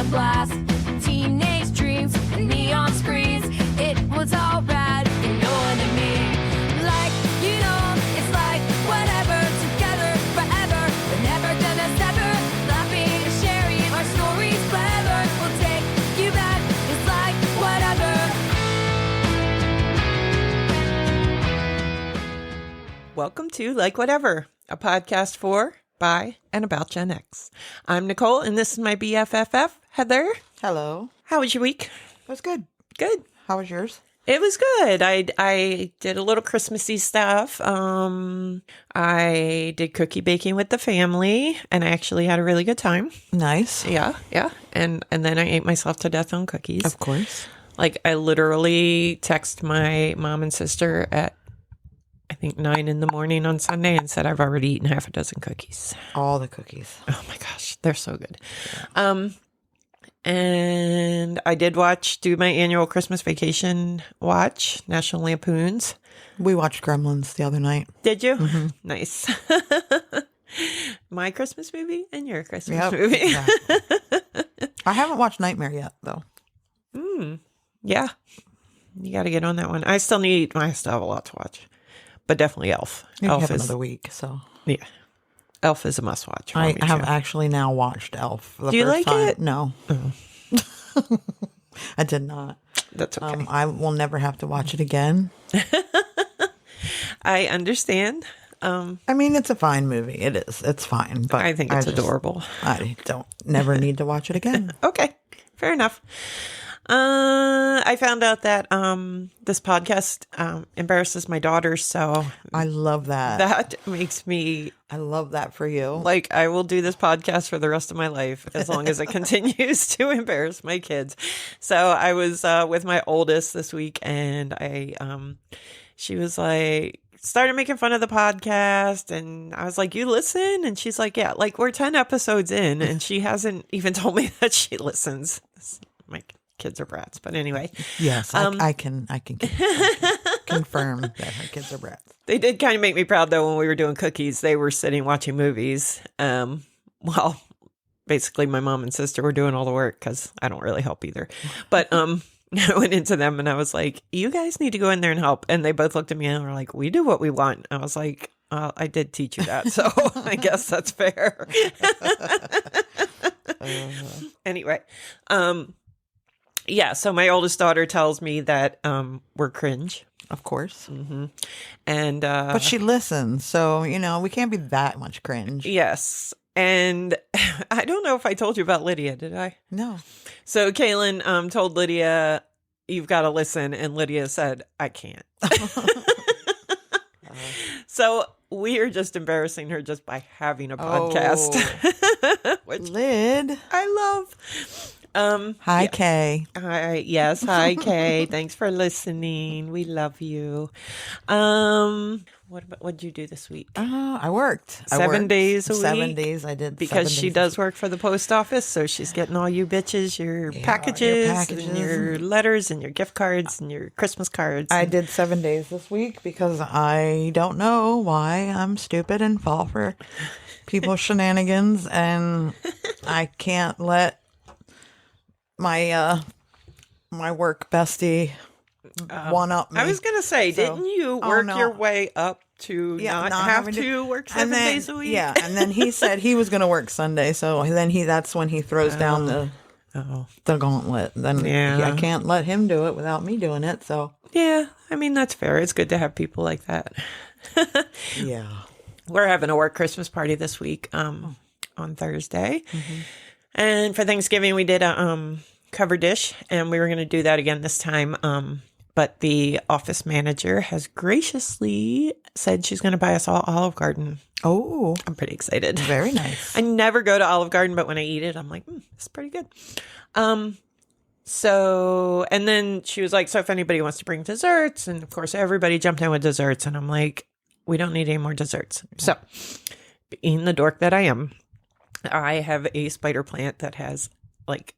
blast. Teenage dreams and neon screens. It was all rad, you know what I mean? Like, you know, it's like whatever, together forever. We're never gonna sever, laughing and sharing our stories clever. We'll take you back, it's like whatever. Welcome to Like Whatever, a podcast for, by, and about Gen X. I'm Nicole, and this is my BFFF, Heather. Hello. How was your week? It was good. Good. How was yours? It was good. I did a little Christmassy stuff. I did cookie baking with the family, and I actually had a really good time. Nice. Yeah. And then I ate myself to death on cookies. Of course. Like, I literally texted my mom and sister at, I think, 9 in the morning on Sunday and said I've already eaten half a dozen cookies. All the cookies. Oh my gosh, they're so good. And I did do my annual Christmas vacation watch, National Lampoons. We watched Gremlins the other night. Did you? Mm-hmm. Nice. My Christmas movie and your Christmas movie. Exactly. I haven't watched Nightmare yet, though. Yeah. You got to get on that one. I still have a lot to watch. But definitely Elf. You Elf have is another week, so. Yeah. Elf is a must watch. I have actually now watched Elf for the Do you first like time. it? No. I did not. That's okay. I will never have to watch it again. I understand. I mean, it's a fine movie. It is. It's fine. But I think it's adorable. I never need to watch it again. Okay. Fair enough. I found out that this podcast embarrasses my daughter, so I love that. that makes me I love that for you. like, I will do this podcast for the rest of my life as long as it continues to embarrass my kids. So I was with my oldest this week, and she was like, started making fun of the podcast, and I was like, you listen? And she's like, yeah, like, we're 10 episodes in, and she hasn't even told me that she listens. My kids are brats, but anyway. Yes, I can confirm that her kids are brats. They did kind of make me proud, though, when we were doing cookies. They were sitting watching movies while basically my mom and sister were doing all the work, because I don't really help either. But I went into them and I was like, you guys need to go in there and help. And they both looked at me and were like, we do what we want. I was like, I did teach you that, so I guess that's fair. Anyway, yeah, so my oldest daughter tells me that we're cringe. Of course. Mm-hmm. And but she listens, so, we can't be that much cringe. Yes. And I don't know if I told you about Lydia, did I? No. So Kaylin told Lydia, you've got to listen. And Lydia said, I can't. So we are just embarrassing her just by having a podcast. Which Lyd. I love. Hi, yeah. Kay. Hi, yes. Hi, Kay. Thanks for listening. We love you. What'd you do this week? I worked. 7 days a week? 7 days I did. Because she does work for the post office, so she's getting all you bitches, your packages, and your letters, and your gift cards, and your Christmas cards. I did 7 days this week because I don't know why I'm stupid and fall for people's shenanigans, and I can't let my my work bestie one up me. I was gonna say, didn't you work your way up to not have to work 7 days a week? Yeah, and then he said he was gonna work Sunday, so then that's when he throws down the gauntlet. Then I can't let him do it without me doing it. So yeah, I mean, that's fair. It's good to have people like that. Yeah, we're having a work Christmas party this week on Thursday. Mm-hmm. And for Thanksgiving, we did a cover dish, and we were going to do that again this time. But the office manager has graciously said she's going to buy us all Olive Garden. Oh, I'm pretty excited. Very nice. I never go to Olive Garden, but when I eat it, I'm like, it's pretty good. So, and then she was like, so if anybody wants to bring desserts, and of course, everybody jumped in with desserts, and I'm like, we don't need any more desserts. So, being the dork that I am, I have a spider plant that has like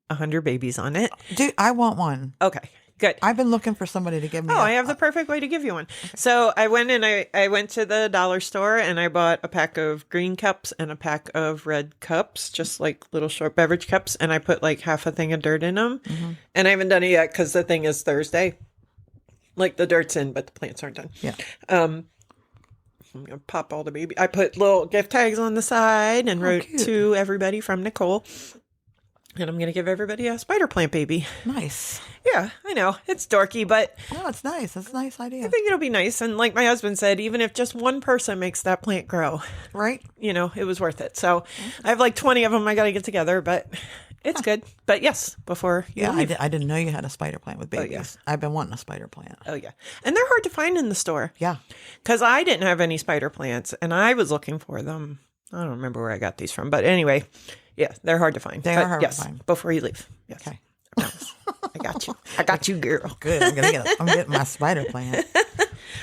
100 babies on it. Dude, I want one. Okay. Good. I've been looking for somebody to give me. Oh, I have the perfect way to give you one. So I went and I went to the dollar store and I bought a pack of green cups and a pack of red cups, just like little short beverage cups. And I put like half a thing of dirt in them. And I haven't done it yet because the thing is Thursday. Like the dirt's in, but the plants aren't done. Yeah. I'm going to pop all the baby. I put little gift tags on the side and wrote cute. to everybody from Nicole. And I'm going to give everybody a spider plant baby. Nice. Yeah, I know. It's dorky, but No, it's nice. That's a nice idea. I think it'll be nice. And like my husband said, even if just one person makes that plant grow, Right? you know, it was worth it. So I have like 20 of them I got to get together, but it's good. But yes, before you Yeah, leave. I didn't know you had a spider plant with babies. yeah. I've been wanting a spider plant. Oh, yeah. And they're hard to find in the store. Yeah. Because I didn't have any spider plants and I was looking for them. I don't remember where I got these from. But anyway, yeah, they're hard to find. They But are hard to find. Before you leave. Yes. Okay. I promise. I got you. I got you, girl. Good. I'm getting my spider plant.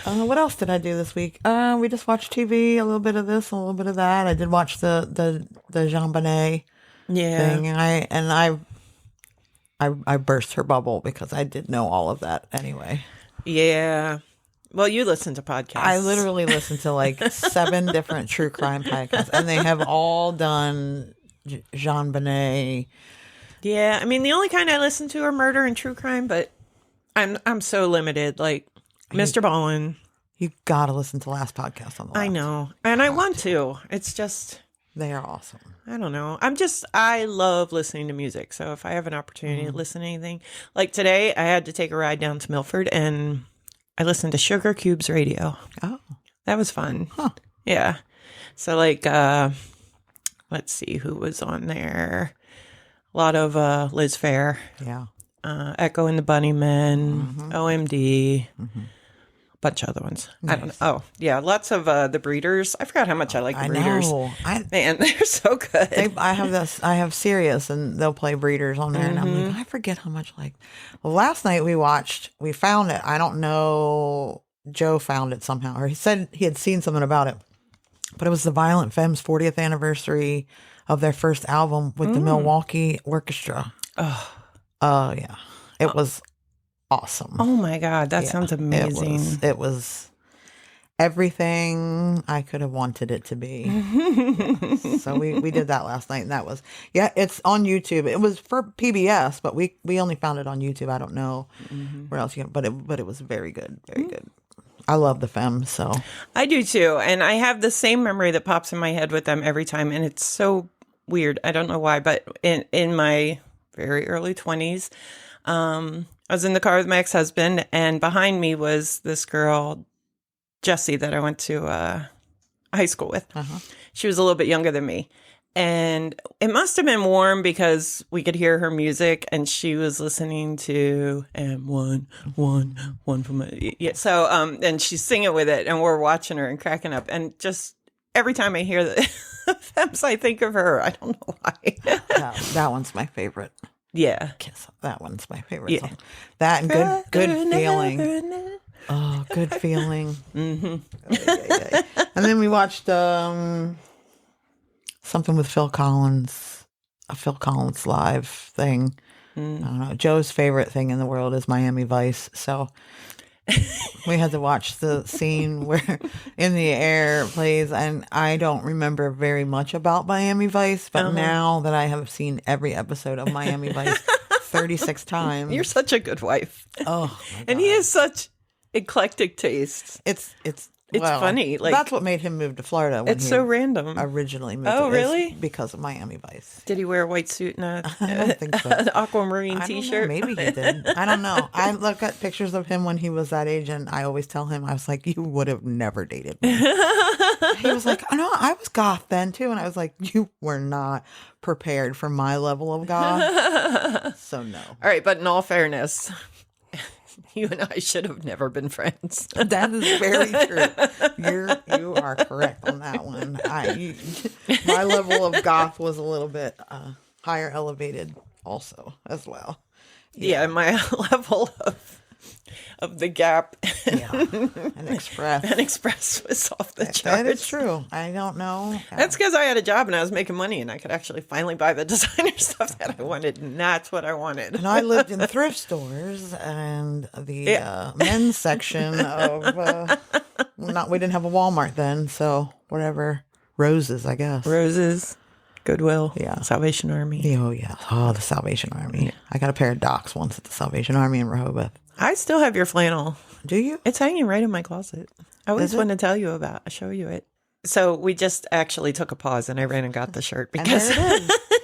What else did I do this week? We just watched TV, a little bit of this, a little bit of that. I did watch the Jean Bonnet Yeah. thing, and I burst her bubble because I did know all of that anyway. Yeah. Well, you listen to podcasts. I literally listened to like 7 different true crime podcasts, and they have all done Jean Bonnet. Yeah, I mean the only kind I listen to are murder and true crime, but I'm so limited. Like Mr. Ballin, You got to listen to last podcast on the I left. know, and I want to. It's just They are awesome. I don't know. I love listening to music. So if I have an opportunity to listen to anything, like today, I had to take a ride down to Milford and I listened to Sugar Cubes radio. Oh, That was fun. Huh. Yeah. So like, let's see who was on there. A lot of Liz Phair, yeah. Echo and the Bunnymen, OMD, a bunch of other ones. I don't know. Oh, yeah, lots of the Breeders. I forgot how much I like the I Breeders. know. Man, they're so good. I have Sirius, and they'll play Breeders on there, and I'm like, I forget how much. Well, last night we found it. I don't know. Joe found it somehow, or he said he had seen something about it, but it was the Violent Femmes 40th anniversary of their first album with the Milwaukee Orchestra. Oh, yeah, it was awesome. Oh my God, that sounds amazing. It was everything I could have wanted it to be. Yeah. So we did that last night, and that was it's on YouTube. It was for PBS, but we only found it on YouTube. I don't know where else you can, but it was very good, very good. I love the Femmes, so I do too, and I have the same memory that pops in my head with them every time, and it's so weird. I don't know why, but in my very early 20s, I was in the car with my ex-husband, and behind me was this girl, Jessie, that I went to high school with. She was a little bit younger than me. And it must have been warm because we could hear her music, and she was listening to one for my yeah. So and she's singing with it, and we're watching her and cracking up. And just every time I hear the Femmes, I think of her. I don't know why. that one's my favorite. Yeah, Kiss. That one's my favorite Yeah. song. That and good feeling. Oh, good feeling. And then we watched something with Phil Collins, a Phil Collins live thing. I don't know. Joe's favorite thing in the world is Miami Vice, so we had to watch the scene where In the Air plays, and I don't remember very much about Miami Vice, but now that I have seen every episode of Miami Vice 36 times. you're such a good wife. Oh, my God. And he has such eclectic tastes. It's Well, funny. Like, that's what made him move to Florida. When it's he so random. Originally moved. Oh, to, really? Because of Miami Vice. Did he wear a white suit and I don't think so. an aquamarine I don't know. T-shirt? Maybe he did. I don't know. I look at pictures of him when he was that age, and I always tell him, I was like, you would have never dated me. He was like, oh, no, I was goth then too. And I was like, you were not prepared for my level of goth. So no. All right, but in all fairness, you and I should have never been friends. That is very true. You are correct on that one. My level of goth was a little bit higher elevated also as well. Yeah, my level of of the Gap. Yeah. An Express. An Express was off the charts. That is true. I don't know. That's because I had a job and I was making money and I could actually finally buy the designer stuff that I wanted. And that's what I wanted. And I lived in thrift stores and the men's section of, we didn't have a Walmart then, so whatever. Roses, I guess. Roses, Goodwill, Yeah. Salvation Army. Oh, yeah. Oh, the Salvation Army. I got a pair of Docs once at the Salvation Army in Rehoboth. I still have your flannel. Do you? It's hanging right in my closet. I always want to tell you about. I'll show you it. So we just actually took a pause and I ran and got the shirt because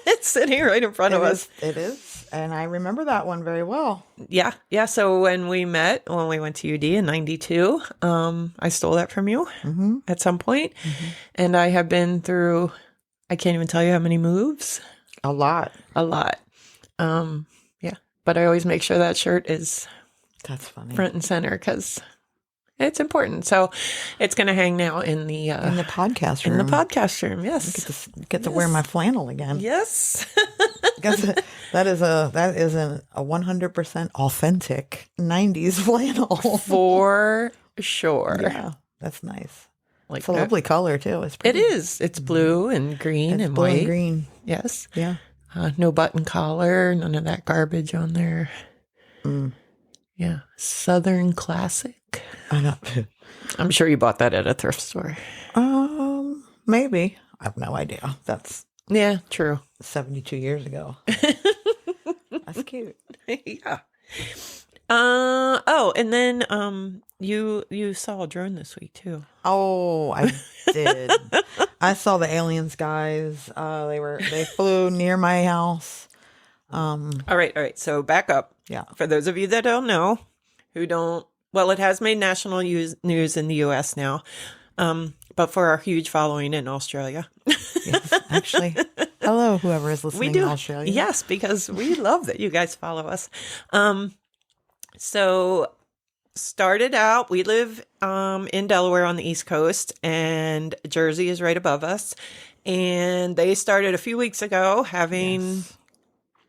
it's sitting right in front of us. It is. And I remember that one very well. Yeah. Yeah. So when we met, when we went to UD in 92, I stole that from you at some point. And I have been through, I can't even tell you how many moves. A lot. A lot. Yeah. But I always make sure that shirt is That's funny. front and center because it's important. So it's going to hang now in the podcast room. in the podcast room. Yes. Get to wear my flannel again. Yes. that is a 100% authentic 90s flannel. For sure. Yeah, that's nice. Like It's a lovely color too. It's It pretty. is. It's blue and green It's and blue white. and green. Yes. Yeah. No button collar. None of that garbage on there. Yeah. Southern classic. I know. I'm sure you bought that at a thrift store. Maybe. I have no idea. That's Yeah, true. 72 years ago. That's cute. Yeah. Oh, and then you saw a drone this week too. Oh, I did. I saw the aliens guys. They flew near my house. All right. So back up. Yeah. For those of you that don't know, well, it has made national news in the U.S. now, but for our huge following in Australia. Yes, actually. Hello, whoever is listening in Australia. Yes, because we love that you guys follow us. So started out, we live in Delaware on the East Coast, and Jersey is right above us. And they started a few weeks ago having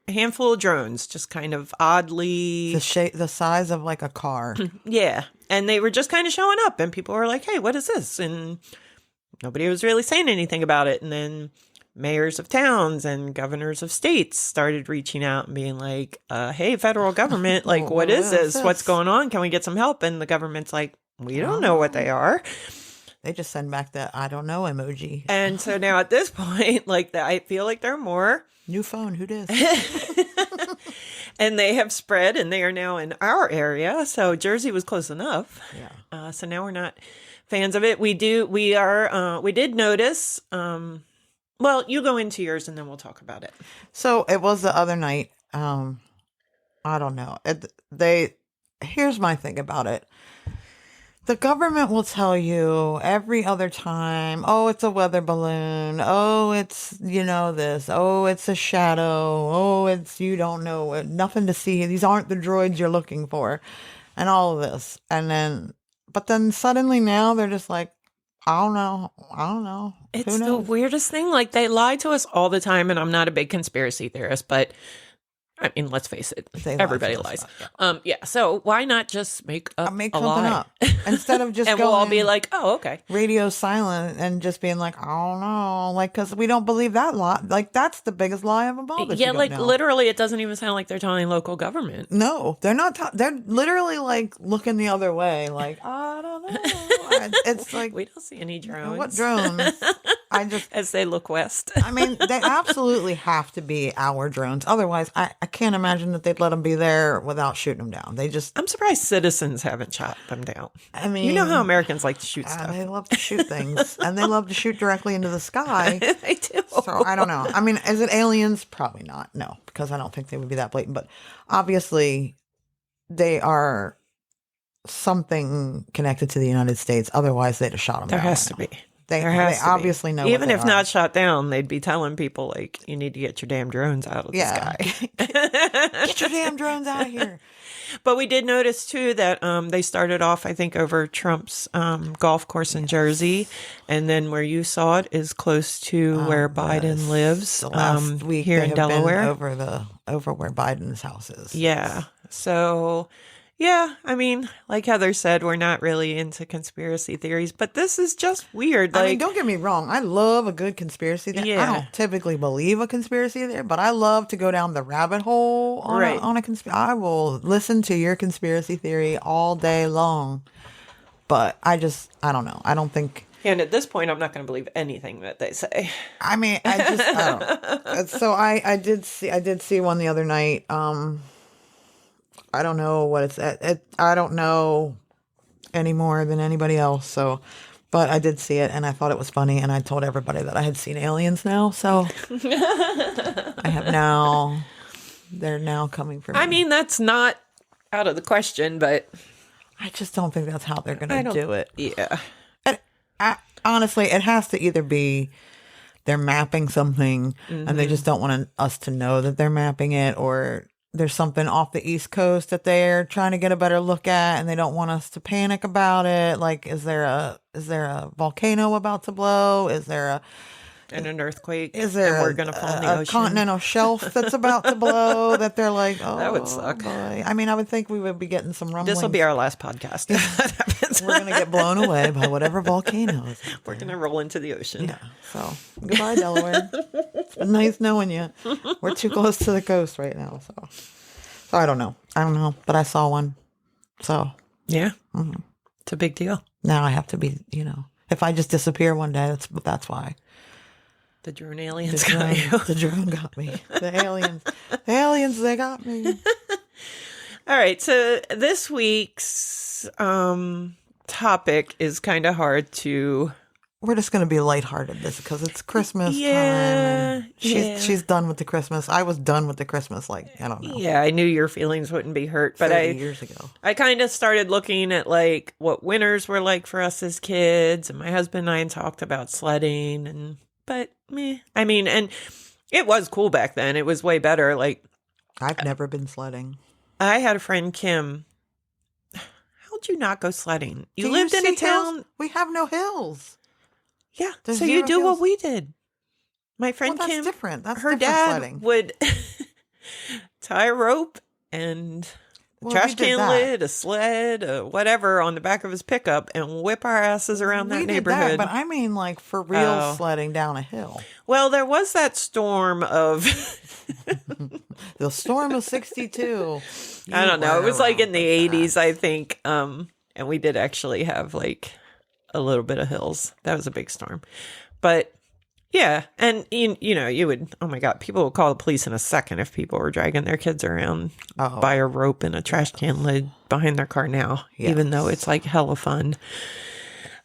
a handful of drones, just kind of oddly The size of like a car. yeah. And they were just kind of showing up, and people were like, hey, what is this? And nobody was really saying anything about it. And then mayors of towns and governors of states started reaching out and being like, hey, federal government, like, what is this? What's going on? Can we get some help? And the government's like, we don't know what they are. They just send back that I don't know emoji. And so now at this point, like, I feel like there are more. New phone, who dis? And they have spread, and they are now in our area. So Jersey was close enough. Yeah. So now we're not fans of it. We did notice. Well, you go into yours, and then we'll talk about it. So it was the other night. I don't know. Here's my thing about it. The government will tell you every other time, oh, it's a weather balloon. Oh, it's, this. Oh, it's a shadow. Oh, it's, you don't know, nothing to see. These aren't the droids you're looking for. And all of this. But then suddenly now they're just like, I don't know. It's the weirdest thing. Like, they lie to us all the time, and I'm not a big conspiracy theorist, but I mean, let's face it. Everybody lies. Yeah. So why not just make something a lie up instead of just and we'll all be like, oh, okay. Radio silent and just being like, I don't know, like, because we don't believe that lie. Like, that's the biggest lie of them all. that you don't know. Literally, it doesn't even sound like they're telling local government. No, they're not. They're literally like looking the other way. Like, I don't know. It's like, we don't see any drones. What drones? As they look west. I mean, they absolutely have to be our drones. Otherwise, I can't imagine that they'd let them be there without shooting them down. I'm surprised citizens haven't shot them down. I mean, you know how Americans like to shoot stuff. They love to shoot things, and they love to shoot directly into the sky. They do. So I don't know. I mean, is it aliens? Probably not. No, because I don't think they would be that blatant. But obviously, they are something connected to the United States. Otherwise, they'd have shot them. There has to be. They obviously know. Even if not shot down, they'd be telling people, like, you need to get your damn drones out of the sky. Get your damn drones out of here. But we did notice, too, that they started off, I think, over Trump's golf course in Jersey. And then where you saw it is close to where Biden lives last week here in Delaware. Over where Biden's house is. Yeah. So, Yeah, I mean, like Heather said, we're not really into conspiracy theories, but this is just weird. I Like, mean, don't get me wrong. I love a good conspiracy theory. I Yeah. don't typically believe a conspiracy theory, but I love to go down the rabbit hole on Right. on a conspiracy. I will listen to your conspiracy theory all day long. But I don't know. I don't think. and at this point, I'm not going to believe anything that they say. I mean, I don't know. So I did see one the other night. I don't know what it's at. I don't know any more than anybody else. So, but I did see it and I thought it was funny. And I told everybody that I had seen aliens now. So I have now, they're now coming for me. I mean, that's not out of the question, but I just don't think that's how they're going to do it. Yeah. And honestly, it has to either be they're mapping something and they just don't want us to know that they're mapping it, or there's something off the East Coast that they're trying to get a better look at and they don't want us to panic about it. Like, is there a volcano about to blow? Is there an earthquake? Is there and we're going to fall in the ocean? continental shelf that's about to blow that they're like, oh, That would suck. Boy. I mean, I would think we would be getting some rumblings. This will be our last podcast. If that happens. We're going to get blown away by whatever volcano is. We're going to roll into the ocean. Yeah. So goodbye, Delaware. It's been nice knowing you. We're too close to the coast right now. So I don't know. But I saw one. So Yeah. It's a big deal. now I have to be, if I just disappear one day, that's why. The drone aliens got you. The drone got me. The aliens, they got me. All right. So this week's topic is kind of hard to. We're just going to be lighthearted this because it's Christmas time. And she's done with the Christmas. I was done with the Christmas, I don't know. Yeah, I knew your feelings wouldn't be hurt, but 30 years ago. I kind of started looking at what winters were like for us as kids, and my husband and I talked about sledding, but meh. I mean, and it was cool back then. It was way better. I've never been sledding. I had a friend, Kim. How'd you not go sledding? You Do lived in a see hills? town. We have no hills. Yeah, There's so you zero do what hills. we did. My friend Well, that's Kim, different. That's her different dad sledding. would tie a rope and a Well, trash we did can that. lid, a sled, whatever on the back of his pickup and whip our asses around that We did neighborhood. that, but I mean for real Oh. sledding down a hill. Well, there was that storm of, The storm of 62. I don't know. It was like in the around for 80s, I think. And we did actually have a little bit of hills. That was a big storm. But yeah. And you would, oh my God, people would call the police in a second if people were dragging their kids around by a rope and a trash can lid behind their car now, even though it's hella fun.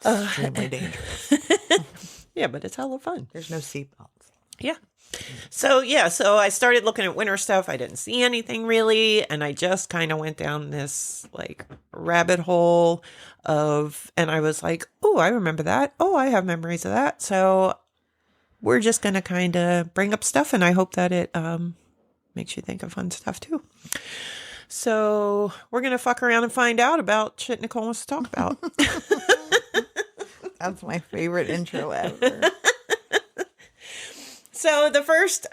Extremely dangerous. Yeah, but it's hella fun. There's no seatbelts. Yeah. So I started looking at winter stuff. I didn't see anything really. And I just kind of went down this rabbit hole and I was like, oh, I remember that. Oh, I have memories of that. So we're just going to kind of bring up stuff. And I hope that it makes you think of fun stuff too. So we're going to fuck around and find out about shit Nicole wants to talk about. That's my favorite intro ever. So the first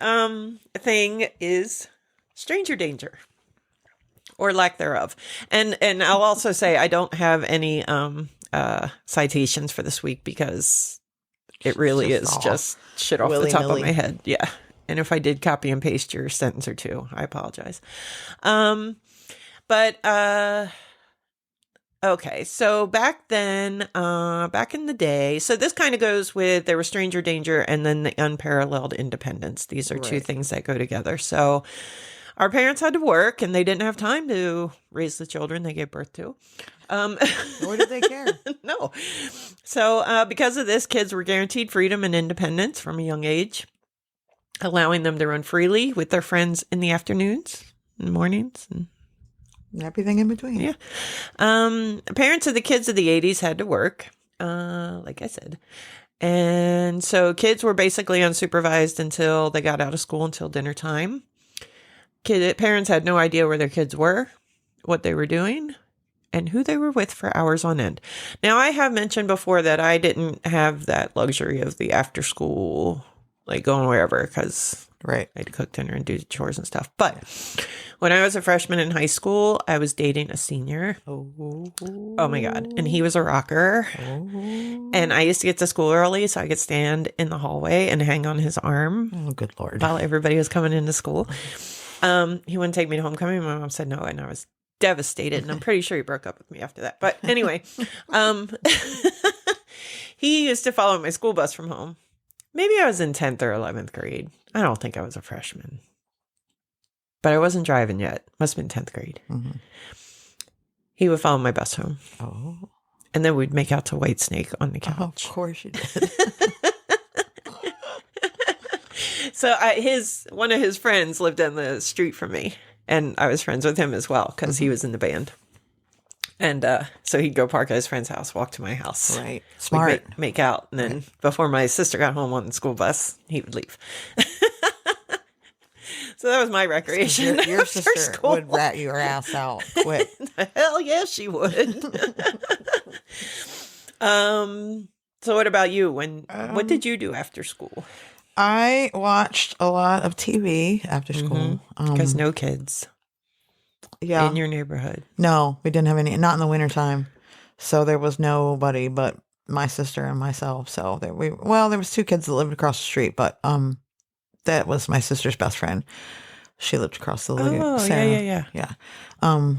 thing is stranger danger, or lack thereof. And I'll also say I don't have any citations for this week because it really is just shit off the top of my head. Yeah. And if I did copy and paste your sentence or two, I apologize. Okay, so back then, back in the day, so this kind of goes with there was stranger danger and then the unparalleled independence. These are two things that go together. So our parents had to work and they didn't have time to raise the children they gave birth to. Nor did they care. No. So because of this, kids were guaranteed freedom and independence from a young age, allowing them to run freely with their friends in the afternoons and mornings and Everything in between. yeah. Parents of the kids of the 80s had to work, like I said. And so kids were basically unsupervised until they got out of school until dinner time. Parents had no idea where their kids were, what they were doing, and who they were with for hours on end. Now, I have mentioned before that I didn't have that luxury of the after school like going wherever because Right. I had to cook dinner and do chores and stuff. But when I was a freshman in high school, I was dating a senior. Oh my God. And he was a rocker. And I used to get to school early so I could stand in the hallway and hang on his arm Oh, good Lord. while everybody was coming into school. He wouldn't take me to homecoming. My mom said no, and I was devastated. And I'm pretty sure he broke up with me after that. But anyway, he used to follow my school bus from home. Maybe I was in 10th or 11th grade. I don't think I was a freshman. But I wasn't driving yet. Must have been 10th grade. Mm-hmm. He would follow my bus home. Oh. And then we'd make out to Whitesnake on the Oh, of couch. course you did. So one of his friends lived down the street from me. And I was friends with him as well because he was in the band. And so he'd go park at his friend's house, walk to my house. Right. We'd Smart. make out. And then before my sister got home on the school bus, he would leave. So that was my recreation. Your after sister school. would rat your ass out quick. Hell yeah, she would. So what about you? What did you do after school? I watched a lot of TV after school. Because no kids Yeah. in your neighborhood. No, we didn't have any, not in the wintertime. So there was nobody but my sister and myself. So there was 2 kids that lived across the street, but that was my sister's best friend. She lived across the lagoon. Oh, Sarah. yeah.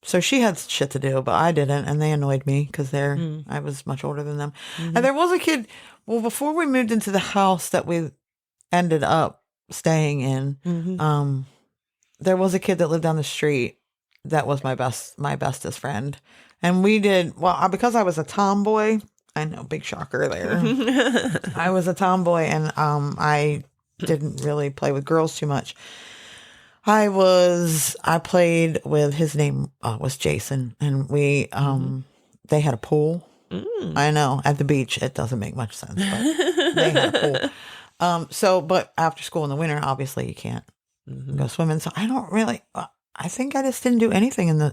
So she had shit to do, but I didn't, and they annoyed me because I was much older than them. And there was a kid. Well, before we moved into the house that we ended up staying in, there was a kid that lived down the street that was my bestest friend, and we did well because I was a tomboy. I know, big shocker there. I was a tomboy, and I didn't really play with girls too much. I played with, his name was Jason, and we they had a pool. I know, at the beach. It doesn't make much sense, but they had a pool. But after school in the winter, obviously you can't go swimming. So I don't really, I think I just didn't do anything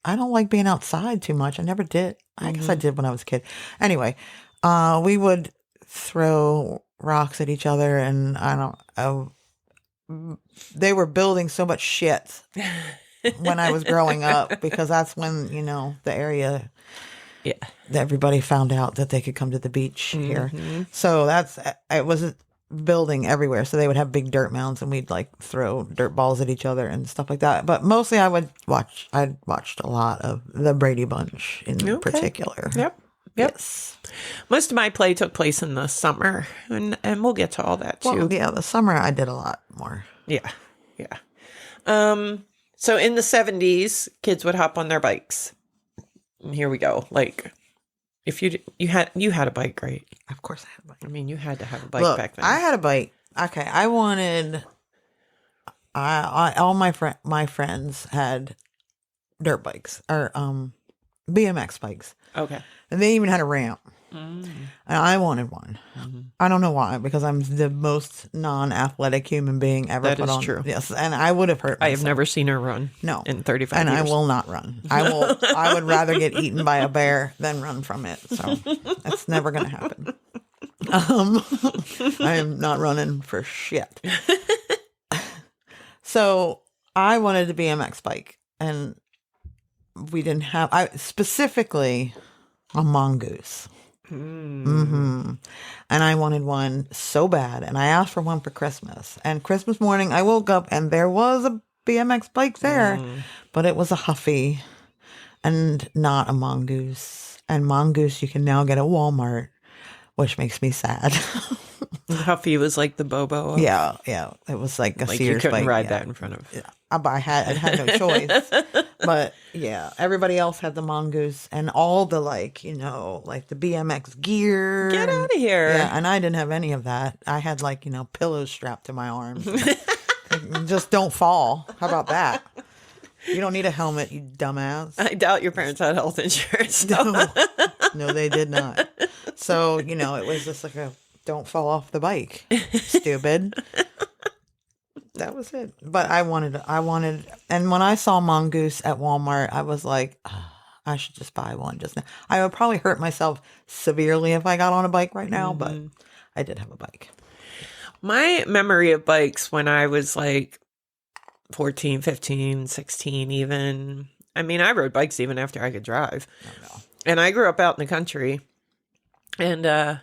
I don't like being outside too much. I never did. I guess I did when I was a kid. Anyway, we would throw rocks at each other, and they were building so much shit when I was growing up, because that's when, the area, everybody found out that they could come to the beach here. So it was building everywhere. So they would have big dirt mounds, and we'd like throw dirt balls at each other and stuff like that. But mostly I'd watched a lot of the Brady Bunch in particular. Yep. Yes. Most of my play took place in the summer, and we'll get to all that too. Well, yeah, the summer I did a lot more. Yeah. So in the 70s, kids would hop on their bikes. And here we go. Like, if you had a bike, right? Of course I had a bike. I mean, you had to have a bike back then. I had a bike. Okay, I wanted. All my friends had dirt bikes or BMX bikes. Okay. And they even had a ramp. And I wanted one. I don't know why, because I'm the most non-athletic human being ever That put is on. true. Yes, and I would have hurt myself. I have never seen her run. No. In 35 and years. I will not run. I would rather get eaten by a bear than run from it. So that's never going to happen. I am not running for shit. So I wanted a BMX bike, and we didn't have, specifically a mongoose. And I wanted one so bad, and I asked for one for Christmas. And Christmas morning, I woke up and there was a BMX bike there, but it was a Huffy and not a mongoose. And mongoose you can now get at Walmart, which makes me sad. Huffy was like the Bobo. Yeah, it was like a Like Sears you couldn't bike. ride that in front of. Yeah. I had no choice. But yeah, everybody else had the mongoose and all the like the BMX gear. Get out of here. Yeah, and I didn't have any of that. I had pillows strapped to my arms. Just don't fall. How about that? You don't need a helmet, you dumbass. I doubt your parents had health insurance. No, they did not. So, it was just like a don't fall off the bike. Stupid. That was it. But I wanted, and when I saw mongoose at Walmart, I was like, I should just buy one just now. I would probably hurt myself severely if I got on a bike right now, but I did have a bike. My memory of bikes when I was like 14, 15, 16 even. I mean, I rode bikes even after I could drive. Oh, no. And I grew up out in the country. And I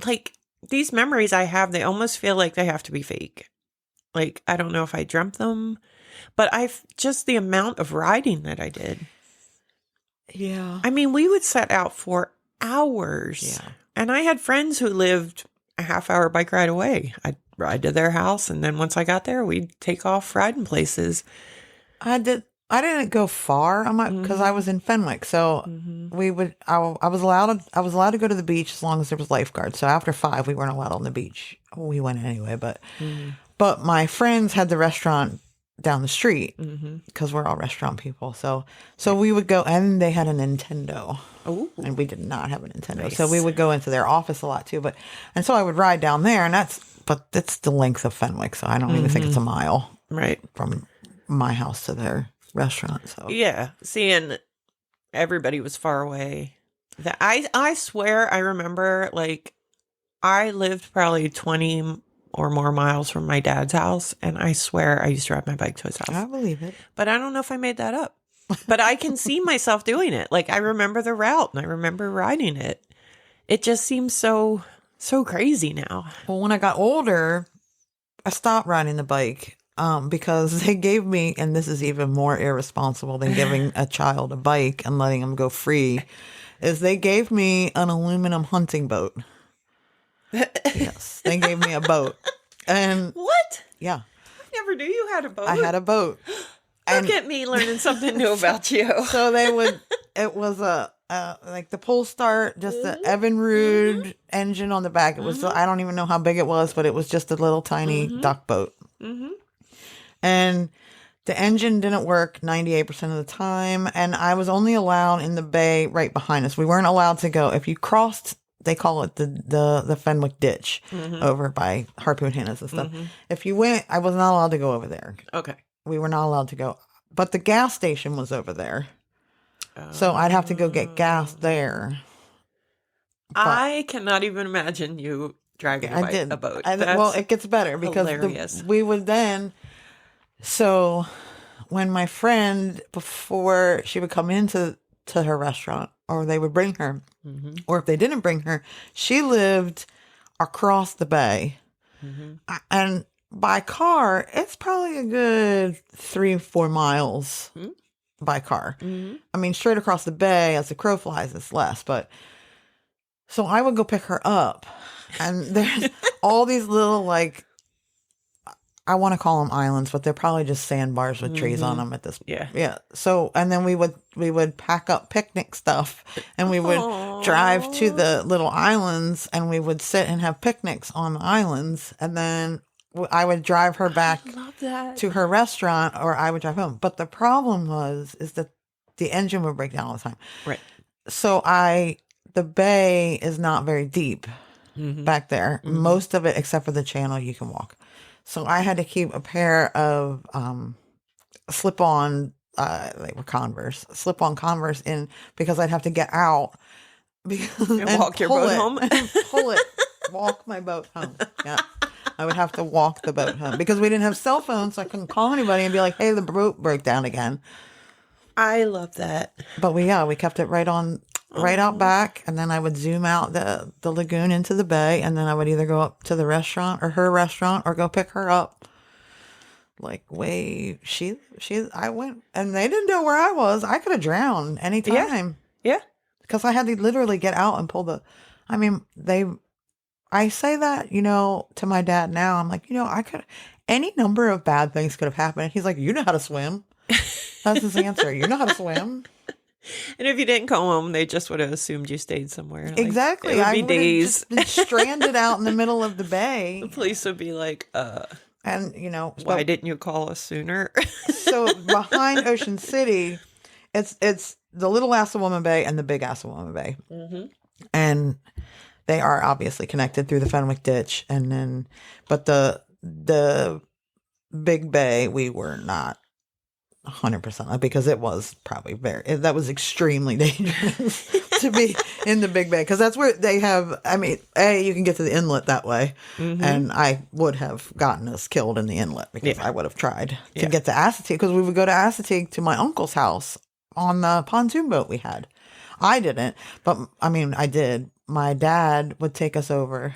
like these memories I have, they almost feel like they have to be fake. Like, I don't know if I dreamt them, but just the amount of riding that I did. Yeah. I mean, we would set out for hours. Yeah. And I had friends who lived a half-hour bike ride away. I'd ride to their house, and then once I got there, we'd take off riding places. I didn't go far because I was in Fenwick, so we would. I was allowed to go to the beach as long as there was lifeguards. So after 5, we weren't allowed on the beach. We went anyway, but my friends had the restaurant down the street because we're all restaurant people. So we would go, and they had a Nintendo. Oh, and we did not have a Nintendo, nice. so we would go into their office a lot too. And so I would ride down there, and that's the length of Fenwick, so I don't even think it's a mile right from my house to their restaurant. So yeah, seeing everybody was far away. That I swear I remember, like, I lived probably 20 or more miles from my dad's house, and I swear I used to ride my bike to his house. I believe it. But I don't know if I made that up. But I can see myself doing it. Like, I remember the route, and I remember riding it. It just seems so crazy now. Well, when I got older, I stopped riding the bike because they gave me, and this is even more irresponsible than giving a child a bike and letting them go free, is they gave me an aluminum hunting boat. Yes, they gave me a boat. And What? yeah, I never knew you had a boat. I had a boat. Look at me learning something new about you. So it was like the pull start, just the Evinrude engine on the back. It was, I don't even know how big it was, but it was just a little tiny duck boat. And the engine didn't work 98% of the time. And I was only allowed in the bay right behind us. We weren't allowed to go. If you crossed, they call it the Fenwick ditch over by Harpoon Hennas and stuff. If you went, I was not allowed to go over there. Okay. We were not allowed to go. But the gas station was over there. So I'd have to go get gas there. I cannot even imagine you driving a boat. Well, it gets better because hilarious. we would then. So when my friend, before she would come into her restaurant, or they would bring her, or if they didn't bring her, she lived across the bay. And by car, it's probably a good 3-4 miles by car. I mean, straight across the bay, as the crow flies, it's less. But so I would go pick her up, and there's all these little, like, I want to call them islands, but they're probably just sandbars with trees on them at this. Yeah. So, and then we would pack up picnic stuff, and we would drive to the little islands, and we would sit and have picnics on the islands, and then I would drive her back to her restaurant, or I would drive home. But the problem is that the engine would break down all the time. Right. So the bay is not very deep back there. Most of it, except for the channel, you can walk. So I had to keep a pair of slip-on, they were Converse, slip-on Converse in, because I'd have to get out and walk your boat home. And pull it, walk my boat home. Yeah. I would have to walk the boat home because we didn't have cell phones, so I couldn't call anybody and be like, hey, the boat broke down again. I love that. But we kept it right out back, and then I would zoom out the lagoon into the bay, and then I would either go up to the restaurant or her restaurant or go pick her up. Like, I went, and they didn't know where I was. I could have drowned anytime. Yeah. Because I had to literally get out and pull I say that, to my dad now. I'm like, any number of bad things could have happened. And he's like, you know how to swim. That's his answer. You know how to swim. And if you didn't come home, they just would have assumed you stayed somewhere. Like, exactly. It would be days. Just been stranded out in the middle of the bay. The police would be like, and why didn't you call us sooner? So behind Ocean City, it's the Little Assawoman Bay and the Big Assawoman Bay. And they are obviously connected through the Fenwick Ditch. And then, but the Big Bay, we were not 100% because it was probably that was extremely dangerous to be in the big bay because that's where they have. I mean, you can get to the inlet that way, and I would have gotten us killed in the inlet because I would have tried to get to Assateague because we would go to Assateague to my uncle's house on the pontoon boat we had. I didn't, but I mean, I did. My dad would take us over.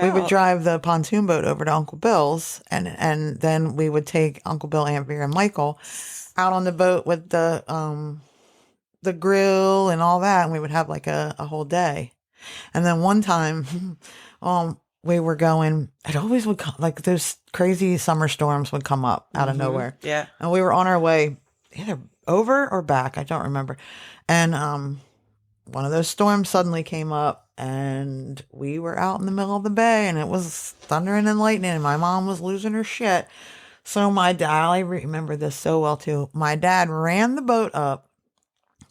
We would drive the pontoon boat over to Uncle Bill's, and then we would take Uncle Bill, Aunt Vera, and Michael out on the boat with the grill and all that, and we would have like a whole day. And then one time, we were going. It always would come like those crazy summer storms would come up out of nowhere. Yeah, and we were on our way either over or back. I don't remember. And one of those storms suddenly came up. And we were out in the middle of the bay, and it was thundering and lightning, and my mom was losing her shit. So my dad, I remember this so well too. My dad ran the boat up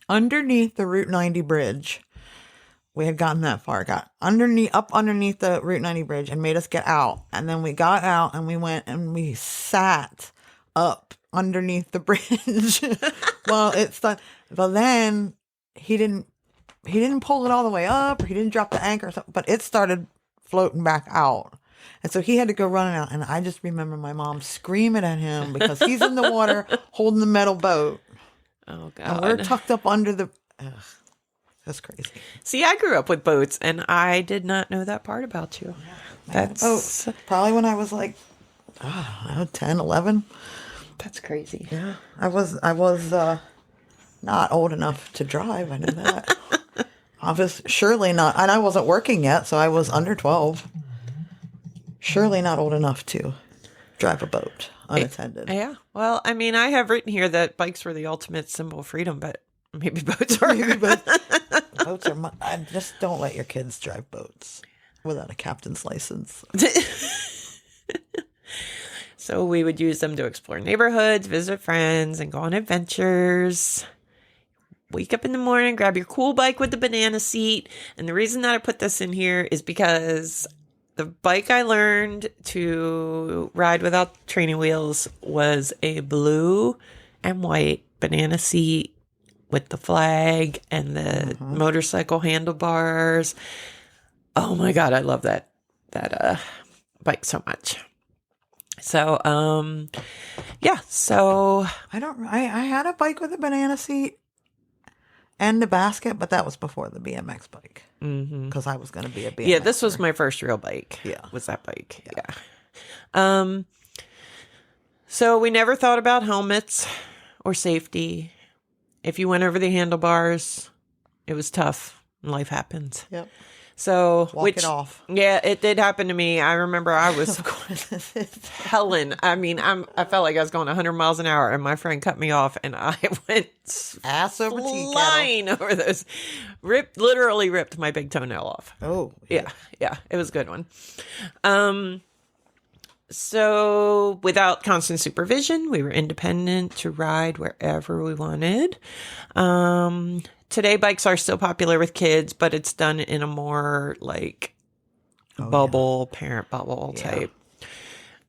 underneath the Route 90 bridge. We had gotten that far, got up underneath the Route 90 bridge, and made us get out. And then we got out, and we went and we sat up underneath the bridge. Well, but then he didn't pull it all the way up, or he didn't drop the anchor, but it started floating back out. And so he had to go running out. And I just remember my mom screaming at him because he's in the water holding the metal boat. Oh, God. And we're tucked up under the... Ugh, that's crazy. See, I grew up with boats, and I did not know that part about you. That's probably when I was like, 10, 11. That's crazy. Yeah. I was not old enough to drive. I know that. I was surely not, and I wasn't working yet, so I was under 12. Surely not old enough to drive a boat unattended. Yeah. Well, I mean, I have written here that bikes were the ultimate symbol of freedom, but maybe boats are. Boats are. I just don't let your kids drive boats without a captain's license. So we would use them to explore neighborhoods, visit friends, and go on adventures. Wake up in the morning, grab your cool bike with the banana seat. And the reason that I put this in here is because the bike I learned to ride without training wheels was a blue and white banana seat with the flag and the motorcycle handlebars. Oh my God, I love that bike so much. So, so I had a bike with a banana seat and a basket, but that was before the BMX bike because I was going to be a BMX. Yeah, this was my first real bike. Yeah. Was that bike. Yeah. So we never thought about helmets or safety. If you went over the handlebars, it was tough. Life happens. Yep. So Walk it off. Yeah, it did happen to me. I remember I was Of course. Helen. I mean, I felt like I was going 100 miles an hour, and my friend cut me off, and I went ass over tea kettle. flying over those. Literally ripped my big toenail off. Oh, Yeah, it was a good one. So without constant supervision, we were independent to ride wherever we wanted. Today, bikes are still popular with kids, but it's done in a more like parent bubble type.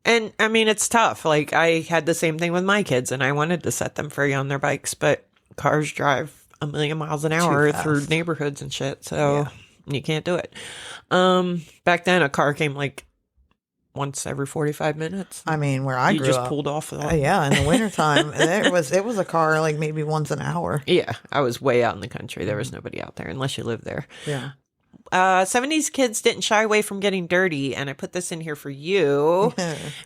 And I mean, it's tough. Like I had the same thing with my kids, and I wanted to set them free on their bikes, but cars drive 1,000,000 miles an hour through neighborhoods and shit. So you can't do it. Back then, a car came like once every 45 minutes. I mean, where I grew up, you just pulled off. in the wintertime, it was a car like maybe once an hour. Yeah, I was way out in the country. There was nobody out there unless you lived there. Yeah. 70s kids didn't shy away from getting dirty, and I put this in here for you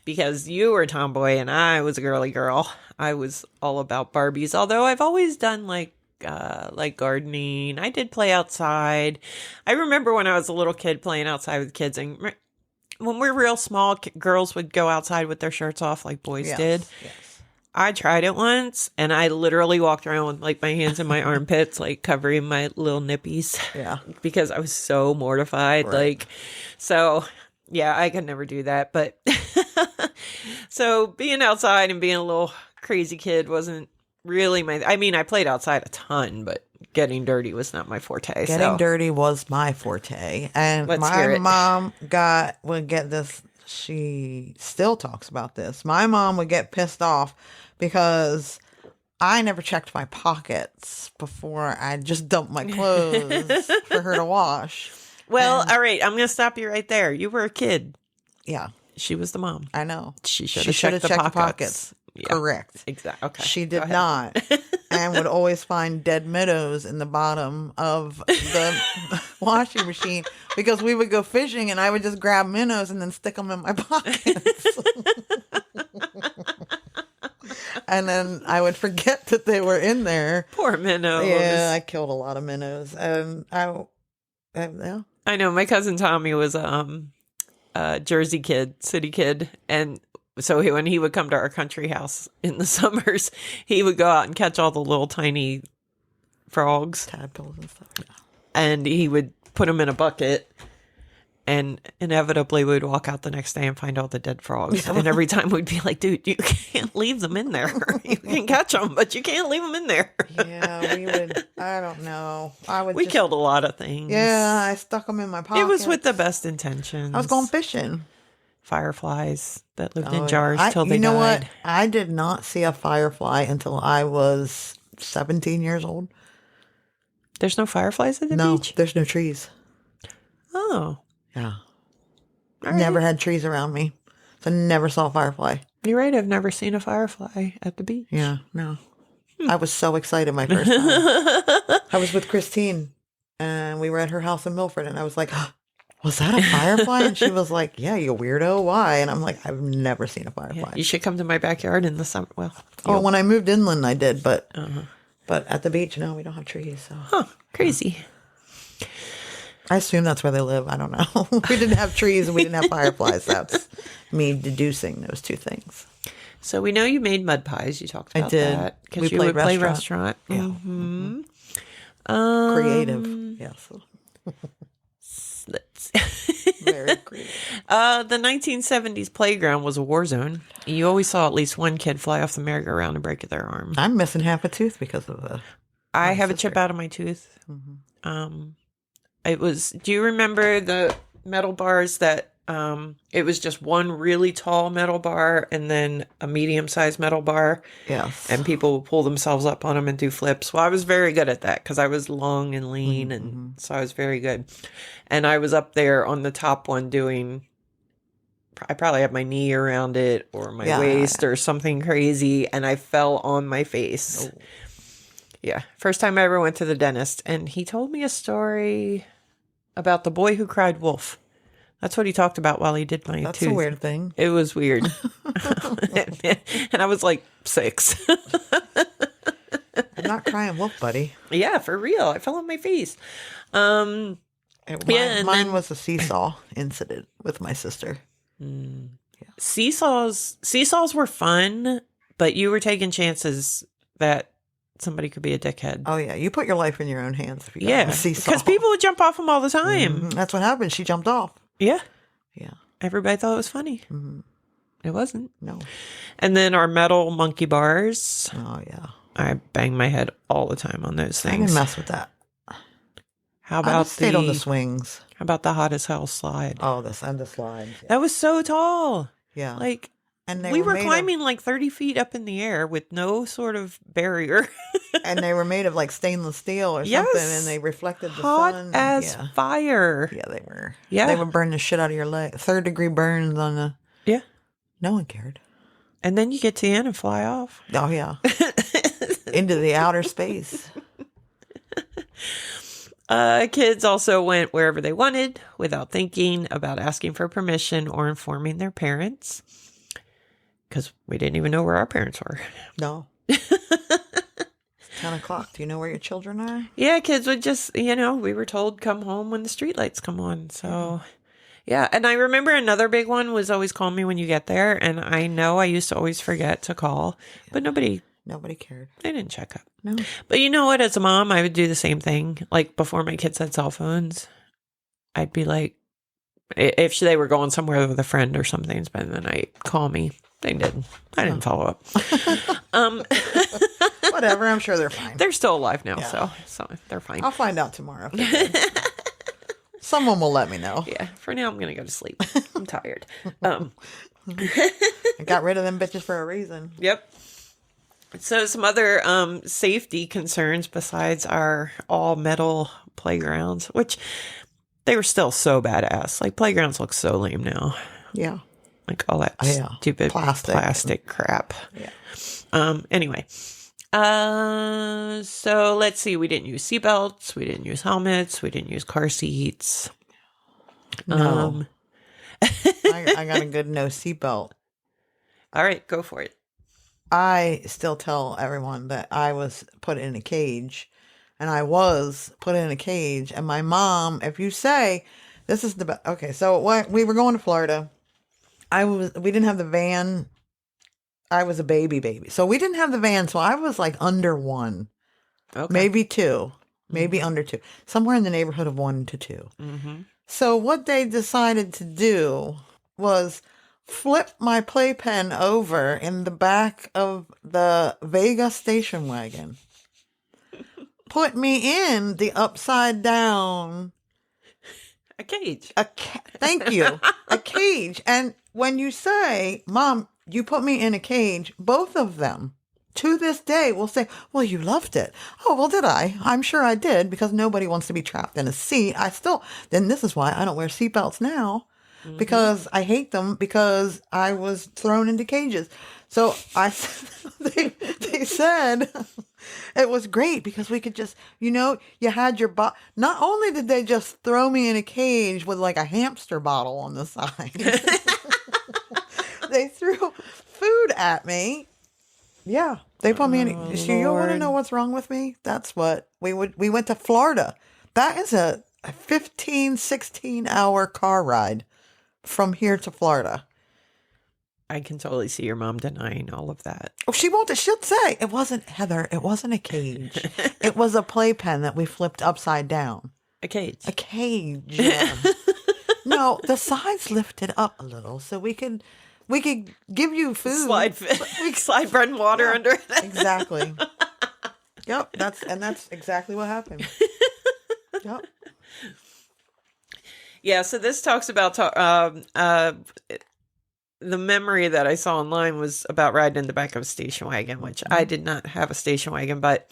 because you were a tomboy and I was a girly girl. I was all about Barbies, although I've always done like gardening. I did play outside. I remember when I was a little kid playing outside with kids, and when we were real small, girls would go outside with their shirts off like boys did. Yes. I tried it once, and I literally walked around with like my hands in my armpits, like covering my little nippies. Yeah. Because I was so mortified. Right. Like, so yeah, I could never do that. But so being outside and being a little crazy kid wasn't really I played outside a ton, but getting dirty was not my forte. Getting dirty was my forte. And my mom would get this. She still talks about this. My mom would get pissed off because I never checked my pockets before I just dumped my clothes for her to wash. Well, all right. I'm going to stop you right there. You were a kid. Yeah. She was the mom. I know. She should have checked the pockets. Yeah. Correct. Exactly. Okay. She did not. And would always find dead minnows in the bottom of the washing machine because we would go fishing and I would just grab minnows and then stick them in my pockets. And then I would forget that they were in there. Poor minnows. Yeah, I killed a lot of minnows. And yeah. I know. My cousin Tommy was a Jersey kid, city kid. And so when he would come to our country house in the summers, he would go out and catch all the little tiny frogs. Tadpoles and stuff. Yeah. And he would put them in a bucket. And inevitably we'd walk out the next day and find all the dead frogs. And every time we'd be like, dude, you can't leave them in there. You can catch them, but you can't leave them in there. Yeah, we would. I don't know. We killed a lot of things. Yeah, I stuck them in my pocket. It was with the best intentions. I was going fishing. Fireflies that lived in jars till they died. You know what? I did not see a firefly until I was 17 years old. There's no fireflies at the beach? No, there's no trees. Oh. Yeah. All Never right. had trees around me. So I never saw a firefly. You're right. I've never seen a firefly at the beach. Yeah, no. I was so excited my first time. I was with Christine and we were at her house in Milford and I was like, was that a firefly? And she was like, yeah, you weirdo. Why? And I'm like, I've never seen a firefly. Yeah, you should come to my backyard in the summer. Well, when I moved inland, I did, but at the beach, no, we don't have trees. So. Crazy. I assume that's where they live. I don't know. We didn't have trees and we didn't have fireflies. That's me deducing those two things. So we know you made mud pies. You talked about that. We Because you played would play restaurant. Yeah. Mm-hmm. Creative. Yes. Let's Very creative. The 1970s playground was a war zone. You always saw at least one kid fly off the merry-go-round and break their arm. I'm missing half a tooth because of the. I have a chip out of my tooth. Mm-hmm. It was. Do you remember the metal bars that? It was just one really tall metal bar and then a medium-sized metal bar. Yes. And people would pull themselves up on them and do flips. Well, I was very good at that because I was long and lean, and so I was very good. And I was up there on the top one doing. I probably had my knee around it or my waist or something crazy, and I fell on my face. Oh. Yeah, first time I ever went to the dentist, and he told me a story about the boy who cried wolf. That's what he talked about while he did my tooth. That's a weird thing. It was weird. And I was like 6. I'm not crying wolf, buddy. Yeah, for real. I fell on my face. Mine was a seesaw incident with my sister. Yeah. Seesaws were fun, but you were taking chances that somebody could be a dickhead. Oh, yeah. You put your life in your own hands if you got on a seesaw. Because people would jump off them all the time. That's what happened. She jumped off. Yeah. Yeah. Everybody thought it was funny. It wasn't. No. And then our metal monkey bars. Oh, yeah. I bang my head all the time on those I things. didn't mess with that. How about I just stayed on the swings. How about the hot as hell slide? Oh, the slides. Yeah. That was so tall. Yeah. Like, and we were climbing like 30 feet up in the air with no sort of barrier. And they were made of like stainless steel or something, and they reflected the sun. Hot as fire. Yeah, they were. Yeah. They would burn the shit out of your leg. 3rd-degree burns on the. Yeah. No one cared. And then you get to the end and fly off. Oh, yeah. Into the outer space. Kids also went wherever they wanted without thinking about asking for permission or informing their parents. Because we didn't even know where our parents were. No. It's 10 o'clock. Do you know where your children are? Yeah, kids would just, we were told come home when the streetlights come on. So, yeah. And I remember another big one was always call me when you get there. And I know I used to always forget to call, but nobody cared. They didn't check up. No. But you know what? As a mom, I would do the same thing. Like before my kids had cell phones, I'd be like, if they were going somewhere with a friend or something, spending the night, call me. They didn't. I didn't follow up. Whatever. I'm sure they're fine. They're still alive now, so they're fine. I'll find out tomorrow. Someone will let me know. Yeah. For now, I'm going to go to sleep. I'm tired. I got rid of them bitches for a reason. Yep. So some other safety concerns besides our all metal playgrounds, which they were still so badass. Like playgrounds look so lame now. Yeah. Like all that stupid plastic crap. Yeah. Anyway. So let's see. We didn't use seatbelts. We didn't use helmets. We didn't use car seats. No. I got a good no seatbelt. All right, go for it. I still tell everyone that I was put in a cage, and I was put in a cage. And my mom, if you say this is the okay, so when we were going to Florida, we didn't have the van. I was a baby, so we didn't have the van, so I was like under 1, maybe 2, maybe under 2, somewhere in the neighborhood of 1 to 2. Mm-hmm. So what they decided to do was flip my playpen over in the back of the Vega station wagon. Put me in the upside down... A cage. Thank you. A cage. And when you say, Mom, you put me in a cage, both of them, to this day, will say, well, you loved it. Oh, well, did I? I'm sure I did, because nobody wants to be trapped in a seat. Then this is why I don't wear seatbelts now. Because I hate them, because I was thrown into cages. So they said it was great because we could just, you had your not only did they just throw me in a cage with like a hamster bottle on the side, they threw food at me. Yeah, they put me in. You want to know what's wrong with me? That's what we went to Florida. That is a 15, 16-hour car ride from here to Florida. I can totally see your mom denying all of that. Oh, she won't. She'll say it wasn't Heather. It wasn't a cage. It was a playpen that we flipped upside down. A cage. A cage. Yeah. No, the sides lifted up a little, so we could give you food. Slide bread and water under it. Exactly. Yep. That's exactly what happened. Yep. Yeah, so this talks about the memory that I saw online was about riding in the back of a station wagon, which I did not have a station wagon, but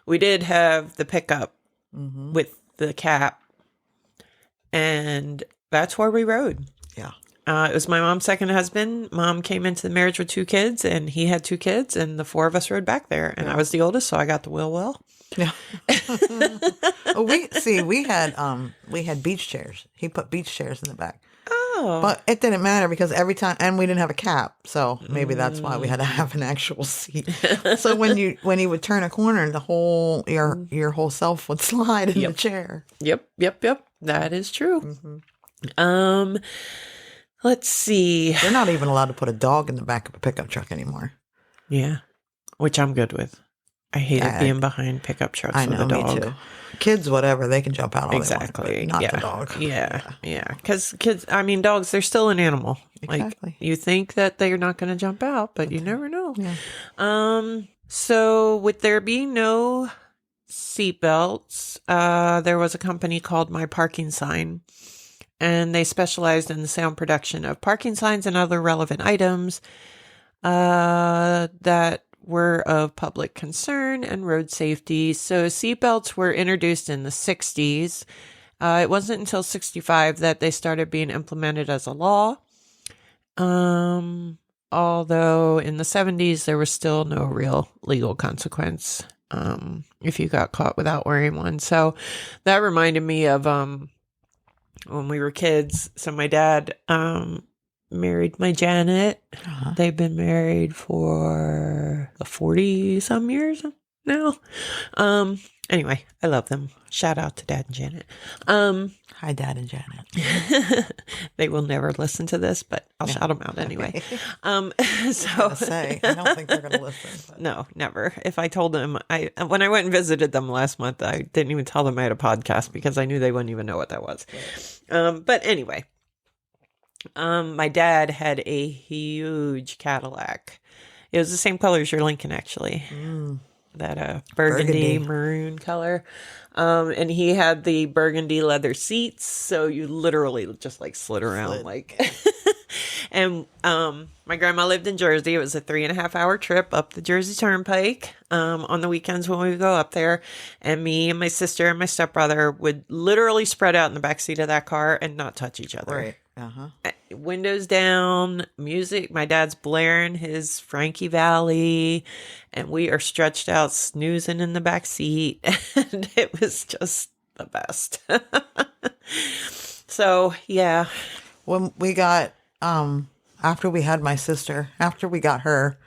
we did have the pickup with the cap, and that's where we rode. Yeah. It was my mom's second husband. Mom came into the marriage with 2 kids, and he had 2 kids, and the 4 of us rode back there, and I was the oldest, so I got the wheel well. Yeah. We had beach chairs. He put beach chairs in the back. Oh. But it didn't matter because every time, and we didn't have a cap, so maybe that's why we had to have an actual seat. So when he would turn a corner, your whole self would slide in the chair. Yep. That is true. Let's see. They're not even allowed to put a dog in the back of a pickup truck anymore. Yeah, which I'm good with. I hated being behind pickup trucks with a dog. Me too. Kids, whatever, they can jump out all exactly. They want, not the dog. Yeah. Because kids, dogs, they're still an animal. Exactly. Like, you think that they're not going to jump out, but you never know. Yeah. So with there being no seatbelts, there was a company called My Parking Sign, and they specialized in the sound production of parking signs and other relevant items that were of public concern and road safety. So seatbelts were introduced in the 60s. It wasn't until 65 that they started being implemented as a law. Although in the 70s, there was still no real legal consequence if you got caught without wearing one. So that reminded me of when we were kids. So my dad married my Janet. They've been married for 40-some years now. Anyway, I love them. Shout out to Dad and Janet. Hi, Dad and Janet. They will never listen to this, but I'll shout them out anyway. I don't think they're going to listen. But. No, never. If I told them, when I went and visited them last month, I didn't even tell them I had a podcast because I knew they wouldn't even know what that was. But anyway. My dad had a huge Cadillac. It was the same color as your Lincoln, actually. That burgundy maroon color. And he had the burgundy leather seats, so you literally just like slid around like And my grandma lived in Jersey. It was a 3.5 hour trip up the Jersey Turnpike on the weekends when we would go up there. And me and my sister and my stepbrother would literally spread out in the backseat of that car and not touch each other. Right. Uh-huh. Windows down, music. My dad's blaring his Frankie Valli, and we are stretched out snoozing in the back seat. And it was just the best. So, yeah. When we got, after we had my sister, after we got her,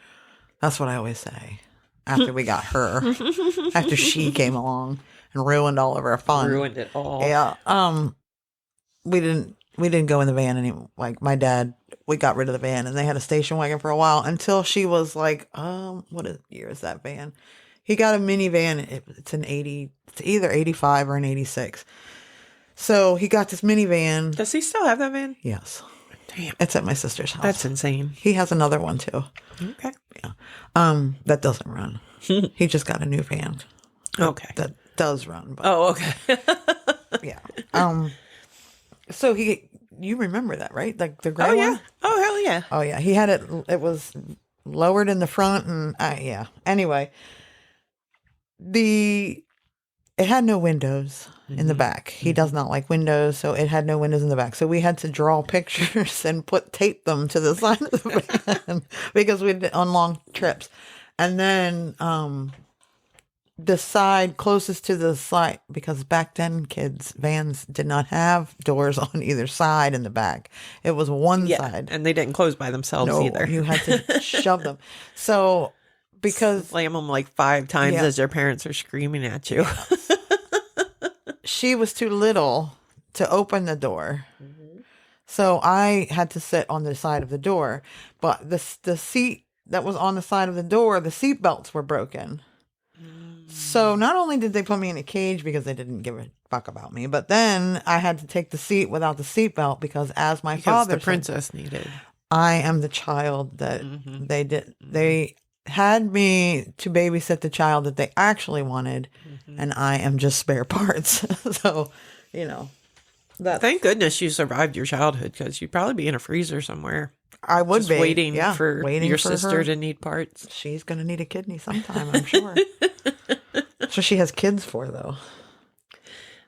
that's what I always say. After we got her, after she came along and ruined all of our fun. Ruined it all. Yeah. We didn't go in the van anymore. Like my dad, we got rid of the van and they had a station wagon for a while until she was like, year is that van? He got a minivan. It's either 85 or an 86. So he got this minivan. Does he still have that van? Yes. Damn. It's at my sister's house. That's insane. He has another one too. Okay. Yeah. That doesn't run. He just got a new van. Okay. That does run. But Oh, okay. yeah. So you remember that, right? Like the gray Oh, yeah. one? Oh, hell yeah. Oh yeah. He had it was lowered in the front and yeah. Anyway, it had no windows in the back. He does not like windows, so it had no windows in the back. So we had to draw pictures and tape them to the side of the van because we did on long trips. And then the side closest to the side, because back then vans did not have doors on either side in the back. It was one side. And they didn't close by themselves either. You had to shove them. So because slam them like 5 times as their parents are screaming at you. she was too little to open the door. Mm-hmm. So I had to sit on the side of the door. But the seat that was on the side of the door, the seat belts were broken. So not only did they put me in a cage because they didn't give a fuck about me, but then I had to take the seat without the seatbelt because father the princess needed. I am the child that they did. They had me to babysit the child that they actually wanted, and I am just spare parts. So, Thank goodness you survived your childhood because you'd probably be in a freezer somewhere. I would just be waiting for your for sister her. to need parts. She's going to need a kidney sometime, I'm sure. So she has kids for, though.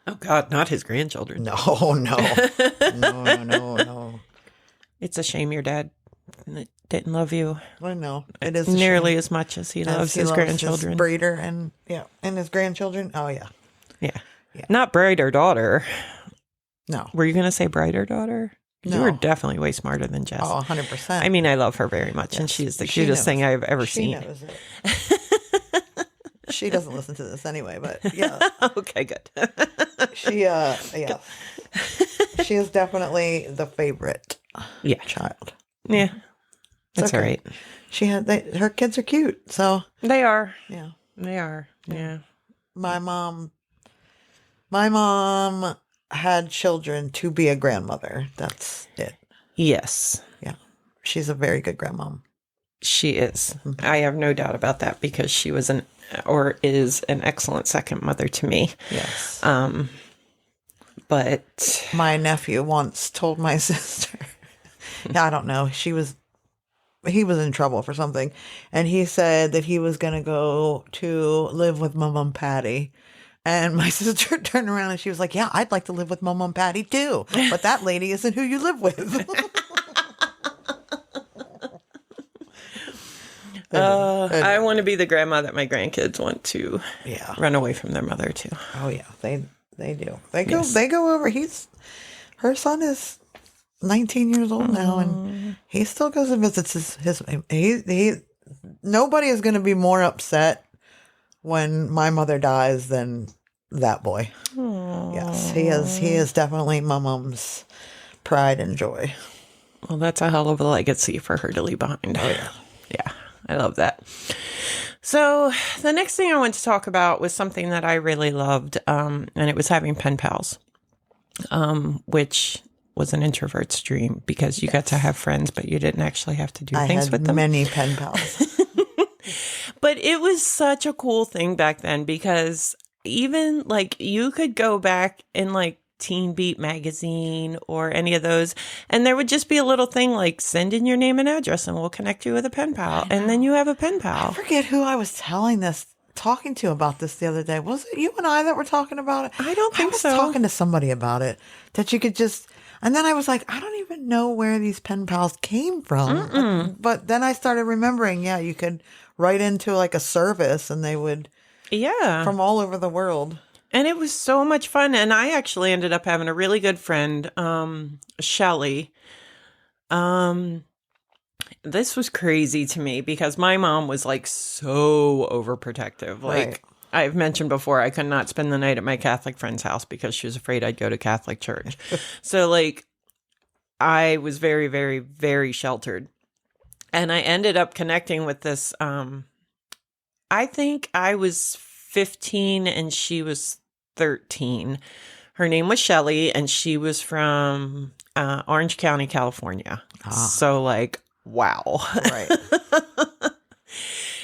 Oh, God, not his grandchildren. No. No. It's a shame your dad didn't love you. I know. It is nearly as much as he loves his grandchildren. His breeder and his grandchildren. Oh, yeah. Yeah. Not bride or daughter. No. Were you going to say bride or daughter? No. You were definitely way smarter than Jess. Oh, 100%. I mean, I love her very much, and she's the cutest thing I've ever seen. She knows it. She doesn't listen to this anyway, but yeah. Okay, good. She is definitely the favorite child. Yeah. That's okay. all right. Her kids are cute, so. They are. Yeah. They are. Yeah. My mom had children to be a grandmother. That's it. Yes. Yeah. She's a very good grandmom. She is. Mm-hmm. I have no doubt about that because she was is an excellent second mother to me. Yes. But my nephew once told my sister, I don't know, he was in trouble for something, and he said that he was going to go to live with my mom Patty. And my sister turned around and she was like, yeah, I'd like to live with my mom Patty too. But that lady isn't who you live with. I want to be the grandma that my grandkids want to run away from their mother to. Oh yeah, they do. They go over. Her son is 19 years old now, and he still goes and visits his nobody is going to be more upset when my mother dies than that boy. Aww. Yes, he is definitely my mom's pride and joy. Well, that's a hell of a legacy for her to leave behind. Oh yeah. Yeah. I love that. So the next thing I want to talk about was something that I really loved, and it was having pen pals, which was an introvert's dream because you got to have friends, but you didn't actually have to do things with them. Many pen pals. But it was such a cool thing back then because even like you could go back and like Teen Beat magazine or any of those. And there would just be a little thing like send in your name and address and we'll connect you with a pen pal. And then you have a pen I pal. forget who I was talking to about this the other day. Was it you and I that were talking about it? I don't think so. I was talking to somebody about it, that you could just, and then I was like, I don't even know where these pen pals came from. But then I started remembering, yeah, you could write into like a service and they would, from all over the world. And it was so much fun. And I actually ended up having a really good friend, Shelly. This was crazy to me because my mom was like so overprotective. Like Right. I've mentioned before, I could not spend the night at my Catholic friend's house because she was afraid I'd go to Catholic church. So like I was very, very, very sheltered. And I ended up connecting with this, I think I was 15 and she was 13. Her name was Shelly and she was from Orange County, California. So like, wow. Right.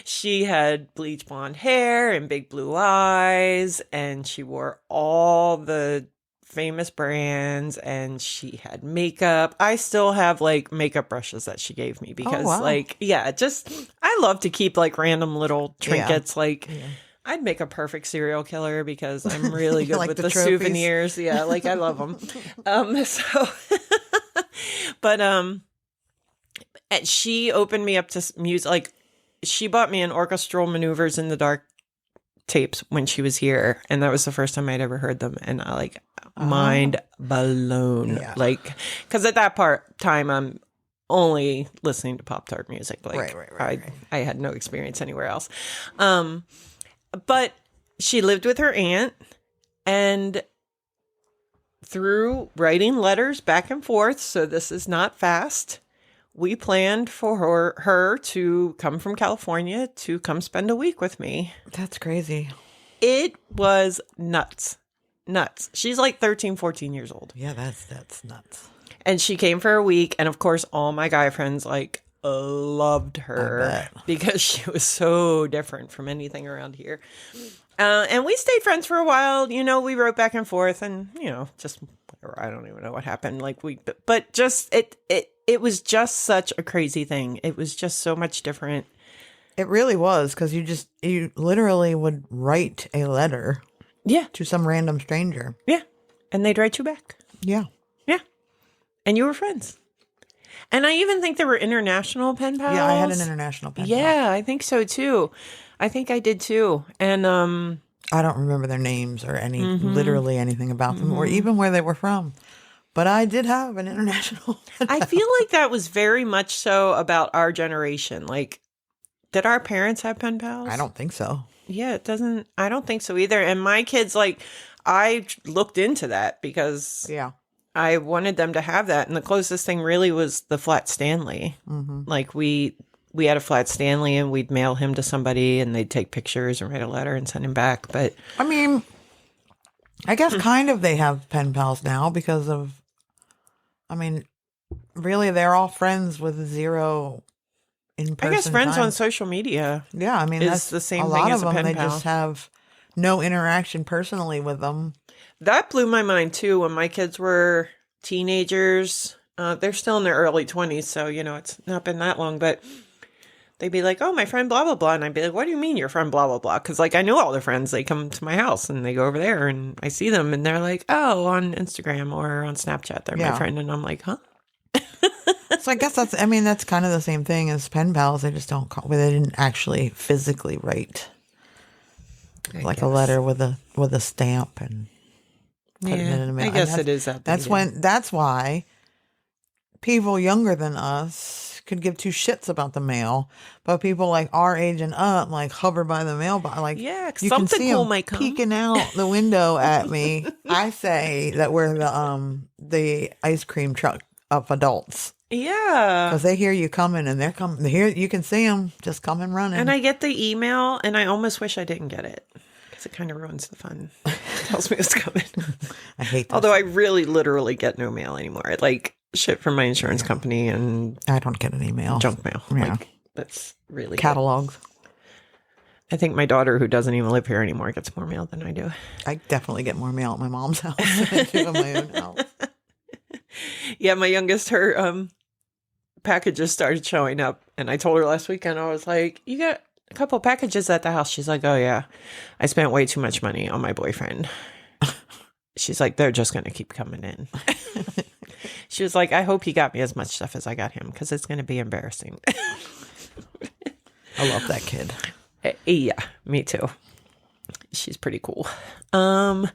She had bleach blonde hair and big blue eyes, and she wore all the famous brands, and she had makeup. I still have like makeup brushes that she gave me because wow. like, yeah, just, I love to keep like random little trinkets. Like I'd make a perfect serial killer because I'm really good Like with the the trophies? souvenirs. Yeah. Like I love them. But, and she opened me up to music. Like she bought me an Orchestral Maneuvers in the Dark tapes when she was here. And that was the first time I'd ever heard them. And I like mind blown. Yeah. Like, cause at that time I'm only listening to Pop-Tart music. Like Right. I had no experience anywhere else. But she lived with her aunt, and through writing letters back and forth, so this is not fast, we planned for her to come from California to come spend a week with me. That's crazy. It was nuts. She's like 13, 14 years old. Yeah, that's nuts. And she came for a week. And of course, all my guy friends like loved her because she was so different from anything around here. And we stayed friends for a while. You know, we wrote back and forth and, you know, just whatever. I don't even know what happened. Like but just it was just such a crazy thing. It was just so much different. It really was, because you literally would write a letter to some random stranger. Yeah. And they'd write you back. Yeah. Yeah. And you were friends. And I even think there were international pen pals. Yeah, I had an international pen pal. Yeah, I think so too. I think I did too. And I don't remember their names or literally anything about them or even where they were from. But I did have an international pen I pal. feel like that was very much so about our generation. Like, did our parents have pen pals? I don't think so. Yeah, I don't think so either. And my kids, like, I looked into that because Yeah. I wanted them to have that. And the closest thing really was the Flat Stanley. Like we had a Flat Stanley and we'd mail him to somebody and they'd take pictures and write a letter and send him back. But I mean, I guess kind of they have pen pals now because of, I mean, really they're all friends with zero in-person I guess friends time. on social media. Yeah, I mean, is that's the same a thing lot as of a them. pen They pal. just have no interaction personally with them. That blew my mind too when my kids were teenagers. They're still in their early 20s, so, you know, it's not been that long, but they'd be like, oh, my friend blah, blah, blah. And I'd be like, what do you mean your friend blah, blah, blah? Because, like, I know all their friends. They come to my house and they go over there and I see them and they're like, oh, on Instagram or on Snapchat, they're my friend. And I'm like, huh? So I guess that's kind of the same thing as pen pals. They just don't call, they didn't actually physically write like a letter with a stamp and put it in the mail. I guess it is outdated. That's why people younger than us could give two shits about the mail, but people like our age and up like hover by the mailbox. Like, yeah, you something can see cool them might come. peeking out the window at me. I say that we're the ice cream truck of adults. Yeah. Because they hear you coming and they're coming. Here you can see them just coming running. And I get the email and I almost wish I didn't get it because it kind of ruins the fun. It tells me it's coming. I hate this. Although I really literally get no mail anymore. I like shit from my insurance company and I don't get an email. junk mail. Yeah. Like, that's really good. Catalogs. I think my daughter, who doesn't even live here anymore, gets more mail than I do. I definitely get more mail at my mom's house than I do at my own house. Yeah, my youngest, her packages started showing up. And I told her last weekend, I was like, you got a couple packages at the house. She's like, oh, yeah. I spent way too much money on my boyfriend. She's like, they're just going to keep coming in. She was like, I hope he got me as much stuff as I got him because it's going to be embarrassing. I love that kid. Yeah, me too. She's pretty cool. All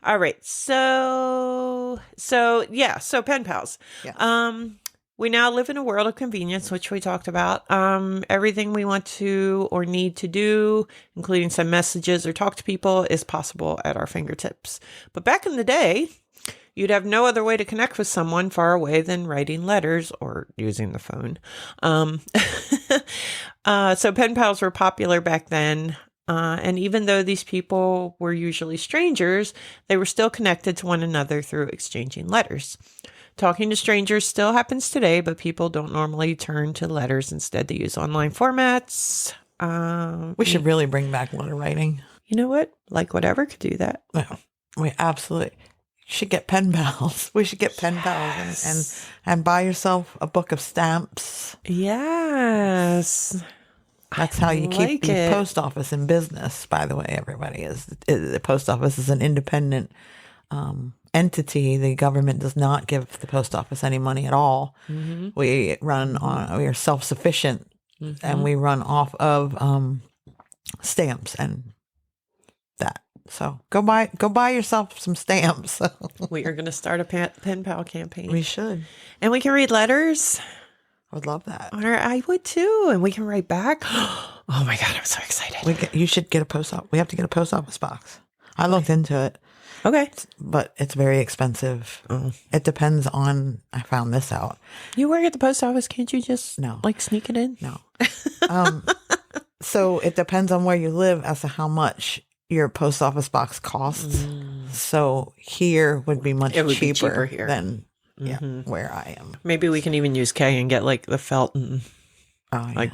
right. So pen pals. Yeah. We now live in a world of convenience, which we talked about. Everything we want to or need to do, including send messages or talk to people, is possible at our fingertips. But back in the day, you'd have no other way to connect with someone far away than writing letters or using the phone. So pen pals were popular back then. And even though these people were usually strangers, they were still connected to one another through exchanging letters. Talking to strangers still happens today, but people don't normally turn to letters. Instead, they use online formats. We should really bring back letter writing. You know what? Like Whatever could do that. Yeah, we absolutely should get pen pals. We should get pen pals and buy yourself a book of stamps. Yes. That's how you keep the post office in business, by the way, everybody. The post office is an independent entity. The government does not give the post office any money at all. Mm-hmm. We are self-sufficient, and we run off of stamps and that. So go buy yourself some stamps. We are going to start a pen pal campaign. We should. And we can read letters. I would love that. Or I would too. And we can write back. Oh my God, I'm so excited. You should get a post office. We have to get a post office box. I looked into it. Okay. But it's very expensive. Oh. It depends on, I found this out. You work at the post office. Can't you just no. Sneak it in? No. So it depends on where you live as to how much your post office box costs. So here would be much cheaper here than where I am. Maybe we can even use K and get the Felton,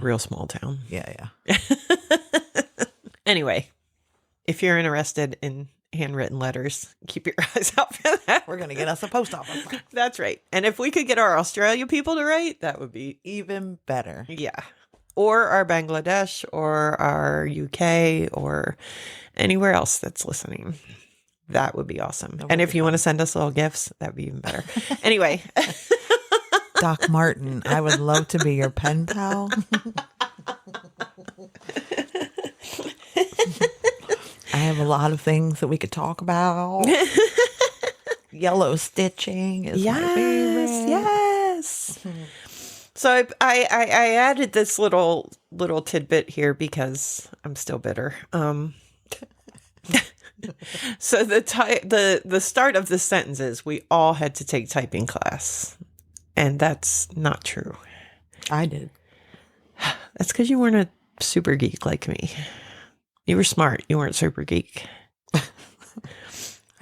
real small town. Yeah. Anyway, if you're interested in handwritten letters, keep your eyes out for that. We're going to get us a post office box. That's right. And if we could get our Australia people to write, that would be even better. Yeah. Or our Bangladesh or our UK or anywhere else that's listening. That would be awesome. And if you want to send us little gifts, that'd be even better. Anyway. Doc Martin, I would love to be your pen pal. I have a lot of things that we could talk about. Yellow stitching is my favorite. Yes. So I added this little tidbit here because I'm still bitter. So the start of this sentence is, we all had to take typing class. And that's not true. I did. That's because you weren't a super geek like me. You were smart. You weren't super geek.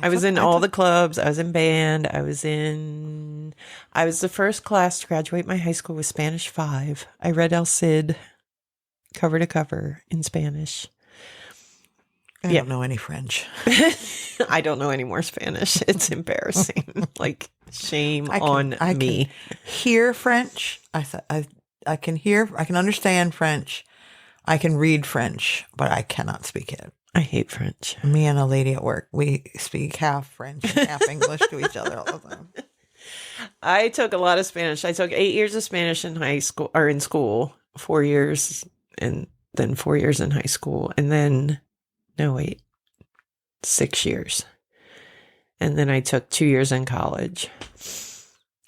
I was in all the clubs. I was in band. I was the first class to graduate my high school with Spanish 5. I read El Cid cover to cover in Spanish. I don't know any French. I don't know any more Spanish. It's embarrassing. Shame on me. Can hear French. I can understand French. I can read French, but I cannot speak it. I hate French. Me and a lady at work, we speak half French and half English to each other all the time. I took a lot of Spanish. I took 8 years of Spanish in high school, or in school, 4 years, and then 4 years in high school, and then 6 years. And then I took 2 years in college.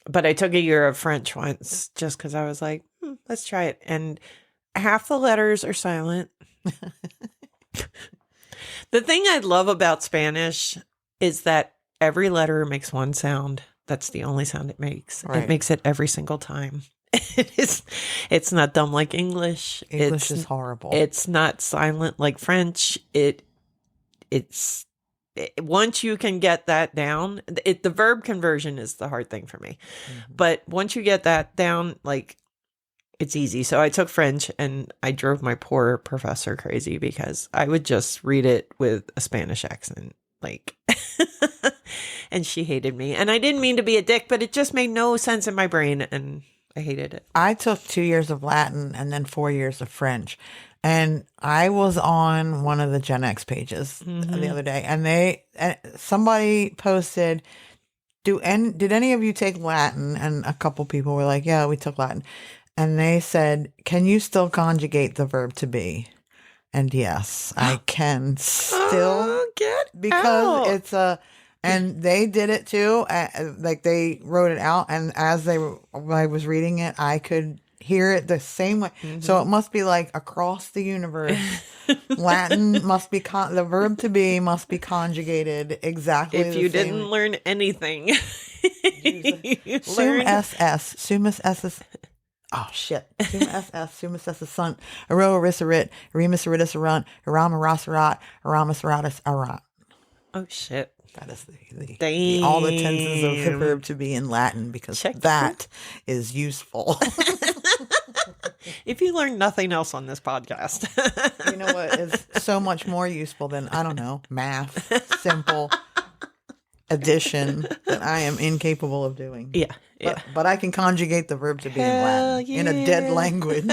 But I took a year of French once just because I was like, let's try it. And half the letters are silent. The thing I love about Spanish is that every letter makes one sound. That's the only sound it makes. Right. It makes it every single time. It's not dumb like English. English is horrible. It's not silent like French. It's once you can get that down, the verb conversion is the hard thing for me. Mm-hmm. But once you get that down, it's easy. So I took French and I drove my poor professor crazy because I would just read it with a Spanish accent. Like, and she hated me. And I didn't mean to be a dick, but it just made no sense in my brain and I hated it. I took 2 years of Latin and then 4 years of French. And I was on one of the Gen X pages the other day, and somebody posted, did any of you take Latin? And a couple people were like, yeah, we took Latin. And they said, can you still conjugate the verb to be? And yes, I can still because out. it's and they did it too. Like they wrote it out, and as I was reading it, I could hear it the same way. So it must be like across the universe. Latin must be the verb to be must be conjugated exactly. If you didn't learn anything, sumus ss. Oh shit! Sumus ss. Sumus ss. Sunt. Aro arisarit. Remus aridus arunt. Aram arasarat. Aramus aratus arat. Oh shit! That is all the tenses of the verb to be in Latin because that is useful. If you learn nothing else on this podcast, you know what is so much more useful than, I don't know, math, simple addition that I am incapable of doing. Yeah. But I can conjugate the verb to be in Latin in a dead language.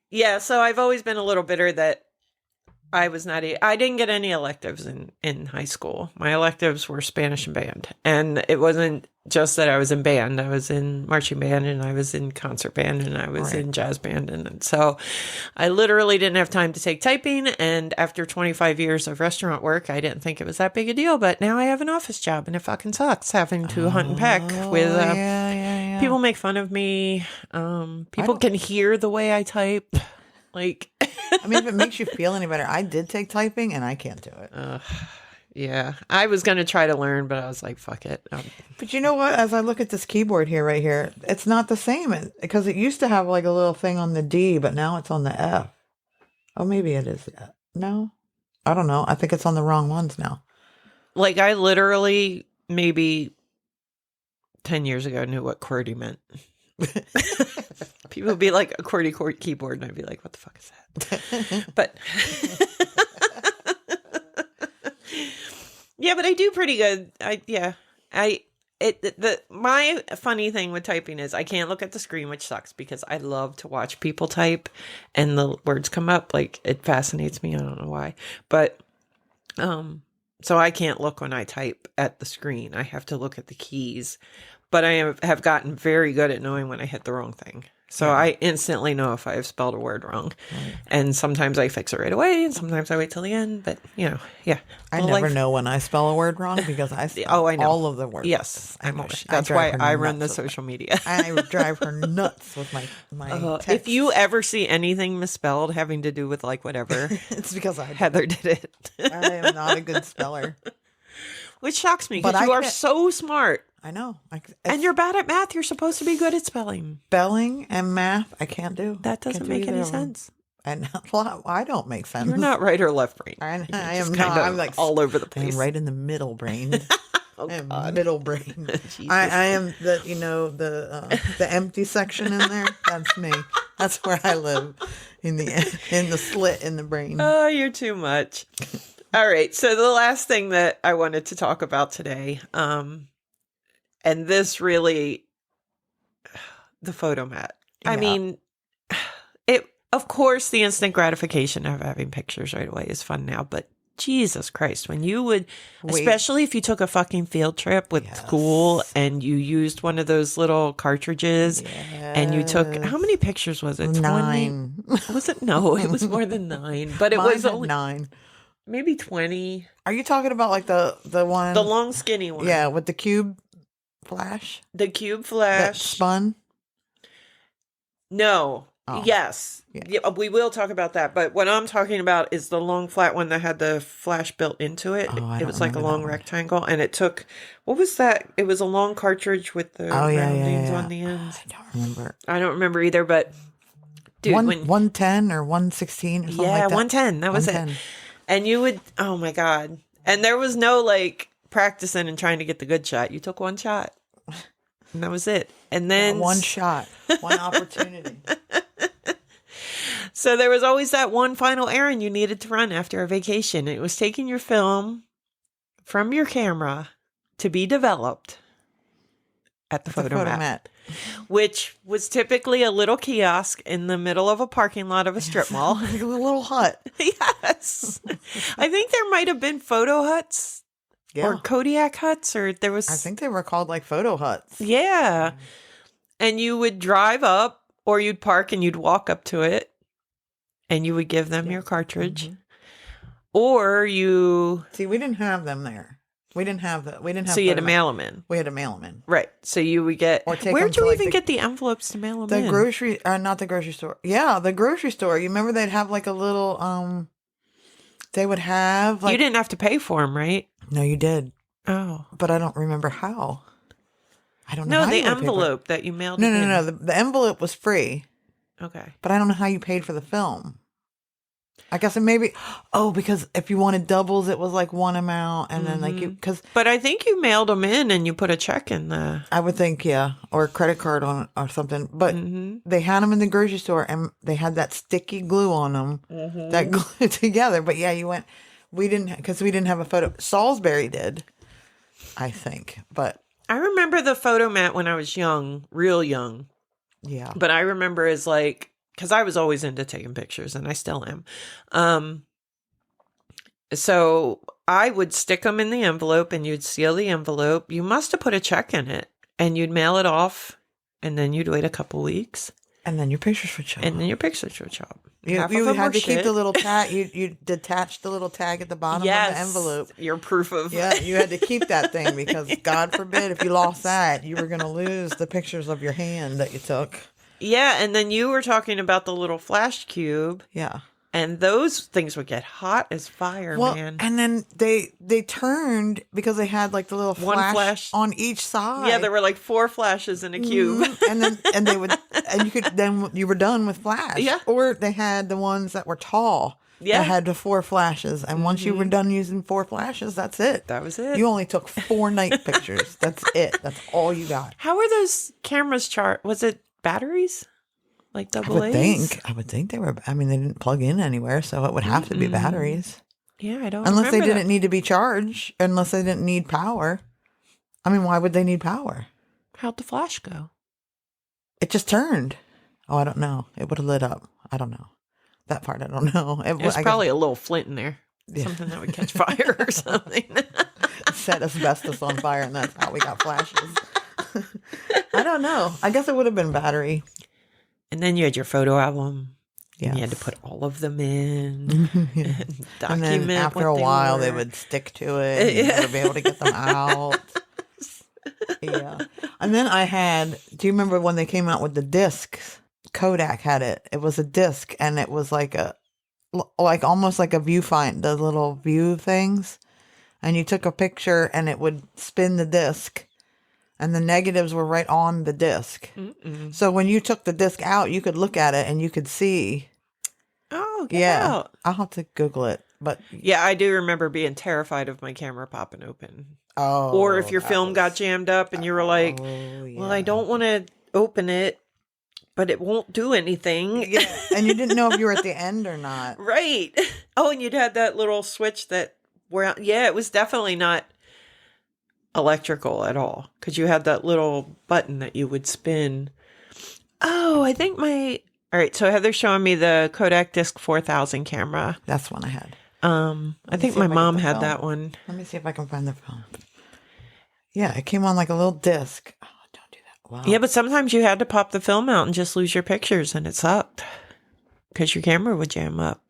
Yeah, so I've always been a little bitter that I didn't get any electives in high school. My electives were Spanish and band. And it wasn't just that I was in band. I was in marching band and I was in concert band and I was in jazz band. And so I literally didn't have time to take typing. And after 25 years of restaurant work, I didn't think it was that big a deal. But now I have an office job and it fucking sucks having to hunt and peck with people make fun of me. People can hear the way I type. Like, I mean, if it makes you feel any better, I did take typing and I can't do it. Yeah, I was going to try to learn, but I was like, fuck it. But you know what? As I look at this keyboard right here, it's not the same because it used to have like a little thing on the D, but now it's on the F. Oh, maybe it is. No, I don't know. I think it's on the wrong ones now. Like I literally maybe 10 years ago knew what QWERTY meant. People would be like a QWERTY keyboard, and I'd be like, "What the fuck is that?" But yeah, but I do pretty good. My funny thing with typing is I can't look at the screen, which sucks because I love to watch people type and the words come up. Like it fascinates me. I don't know why, but so I can't look when I type at the screen. I have to look at the keys. But I have gotten very good at knowing when I hit the wrong thing. So I instantly know if I have spelled a word wrong. Right. And sometimes I fix it right away, and sometimes I wait till the end. But, yeah. I never know when I spell a word wrong because I spell I know. all of the words. Yes. That's why I run the social media. I drive her nuts with my text. If you ever see anything misspelled having to do with, like, whatever, it's because Heather did it. I am not a good speller. Which shocks me because you are so smart. I know. And you're bad at math. You're supposed to be good at spelling. Spelling and math, I can't do. That doesn't make any sense. And I don't make sense. You're not right or left brain. I am not. I'm like all over the place. I'm right in the middle brain. Oh, I am God. middle brain. I am the empty section in there. That's me. That's where I live in the slit in the brain. Oh, you're too much. All right. So the last thing that I wanted to talk about today, and this really, the photo mat. Yeah. I mean, of course, the instant gratification of having pictures right away is fun now, but Jesus Christ, when you would, especially if you took a fucking field trip with school and you used one of those little cartridges and you took, how many pictures was it? 9. Was it? No, it was more than 9, but it was only 9. Maybe 20. Are you talking about like the one? The long skinny one. Yeah, with the cube flash? The cube flash. That spun? No. Oh. Yes. Yeah, we will talk about that. But what I'm talking about is the long flat one that had the flash built into it. Oh, it was like a long rectangle. And it took, what was that? It was a long cartridge with the roundings on the ends. I don't remember either, but dude. 110 or 116 or something like that? 110. That was it. And you would, oh my God. And there was no like practicing and trying to get the good shot. You took one shot. And that was it. And then One shot, one opportunity. So there was always that one final errand you needed to run after a vacation. It was taking your film from your camera to be developed at the photomat, which was typically a little kiosk in the middle of a parking lot of a strip mall. Like a little hut. Yes. I think there might have been photo huts or Kodiak huts, or there was... I think they were called like photo huts. Yeah. And you would drive up, or you'd park and you'd walk up to it, and you would give them your cartridge. Mm-hmm. Or you... See, we didn't have them there. We didn't have that. We didn't have... So you had to mail them in. We had to mail them in. Right. So you would get... Where'd you even get the envelopes to mail them in? Not the grocery store. Yeah, the grocery store. You remember they'd have like a little... They would have like... You didn't have to pay for them, right? No, you did. Oh. But I don't remember how. I don't know No, how the you envelope that you mailed No. The envelope was free. Okay. But I don't know how you paid for the film. I guess it maybe... Oh, because if you wanted doubles, it was like one amount. And then like you... But I think you mailed them in and you put a check in the... I would think, yeah. Or a credit card on or something. But they had them in the grocery store and they had that sticky glue on them that glued together. But yeah, you went... We didn't... Because we didn't have a photo... Salisbury did, I think. But... I remember the photomat when I was young, real young. Yeah. But I remember as like... Because I was always into taking pictures, and I still am. So I would stick them in the envelope, and you'd seal the envelope. You must have put a check in it, and you'd mail it off, and then you'd wait a couple weeks. And then your pictures would show up. You had to keep the little tag. You detached the little tag at the bottom of the envelope. Your proof of... Yeah, you had to keep that thing because God forbid if you lost that, you were going to lose the pictures of your hand that you took. Yeah, and then you were talking about the little flash cube. Yeah. And those things would get hot as fire, man. And then they turned because they had like the little flash on each side. Yeah, there were like 4 flashes in a cube. And you were done with flash. Yeah. Or they had the ones that were tall. Yeah. That had the 4 flashes. And once you were done using 4 flashes, that's it. That was it. You only took 4 night pictures. That's it. That's all you got. How were those cameras was it batteries? Like double A's? I would think they were. I mean, they didn't plug in anywhere, so it would have to be batteries. Yeah, I don't. Unless they didn't need to be charged, unless they didn't need power. I mean, why would they need power? How'd the flash go? It just turned. Oh, I don't know. It would have lit up. I don't know. That part I don't know. There's probably a little flint in there. Yeah. Something that would catch fire or something. Set asbestos on fire, and that's how we got flashes. I don't know. I guess it would have been battery. And then you had your photo album. Yeah. You had to put all of them in. And document. And then after a while, they would stick to it. And you would be able to get them out. Yeah. And then I had, do you remember when they came out with the discs? Kodak had it. It was a disc, and it was like almost like a viewfinder, the little view things. And you took a picture, and it would spin the disc. And the negatives were right on the disc. Mm-mm. So when you took the disc out, you could look at it and you could see. Oh, out. I'll have to Google it. But yeah, I do remember being terrified of my camera popping open. Oh. Or if your film got jammed up and you were like, well, I don't want to open it, but it won't do anything. Yeah. And you didn't know if you were at the end or not. Right. Oh, and you'd had that little switch that it was definitely not electrical at all, because you had that little button that you would spin. Oh, I think all right, so Heather's showing me the Kodak Disc 4000 camera. That's one I had. I think my mom had that one. Let me see if I can find the film. Yeah, it came on like a little disc. Oh, don't do that. Wow. Yeah, but sometimes you had to pop the film out and just lose your pictures, and it sucked because your camera would jam up.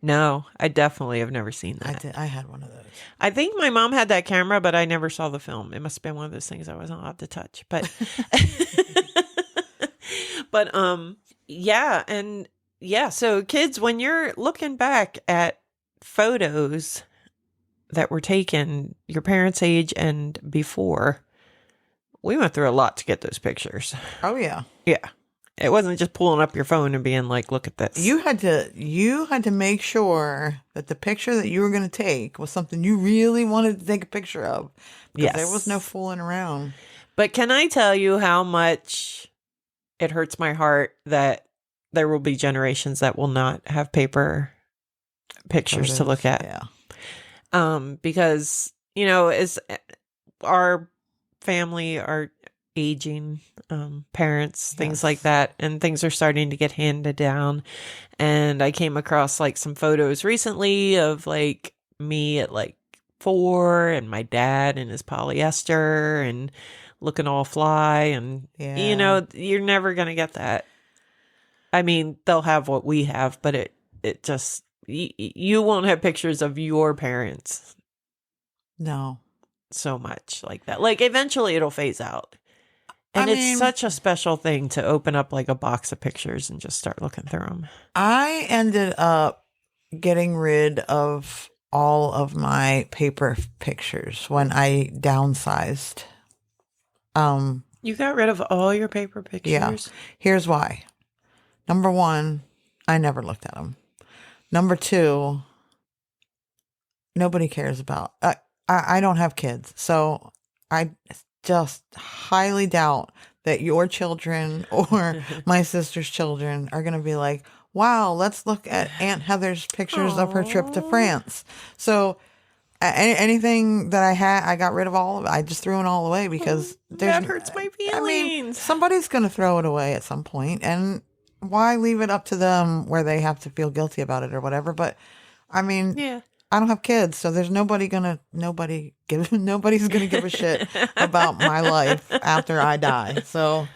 No, I definitely have never seen that. I had one of those. I think my mom had that camera, but I never saw the film. It must have been one of those things I wasn't allowed to touch. But, yeah. And yeah, so kids, when you're looking back at photos that were taken your parents' age and before, we went through a lot to get those pictures. Oh, yeah. Yeah. It wasn't just pulling up your phone and being like, look at this. You had to make sure that the picture that you were going to take was something you really wanted to take a picture of. Because there was no fooling around. But can I tell you how much it hurts my heart that there will be generations that will not have paper pictures to look at? Yeah. Because, as our family are aging, parents, things like that, and things are starting to get handed down. And I came across like some photos recently of like me at like 4 and my dad in his polyester and looking all fly. And, you're never going to get that. I mean, they'll have what we have, but it just, you won't have pictures of your parents. No. So much like that. Like eventually it'll phase out. And it's such a special thing to open up like a box of pictures and just start looking through them. I ended up getting rid of all of my paper pictures when I downsized. You got rid of all your paper pictures? Yeah. Here's why. Number one, I never looked at them. Number two, nobody cares about. I don't have kids, so I just highly doubt that your children or my sister's children are going to be like, wow, let's look at Aunt Heather's pictures of her trip to France. So anything that I had, I got rid of all of it. I just threw it all away because that hurts my feelings. Somebody's going to throw it away at some point, and why leave it up to them where they have to feel guilty about it or whatever? But yeah. I don't have kids, so there's nobody's gonna give a shit about my life after I die. So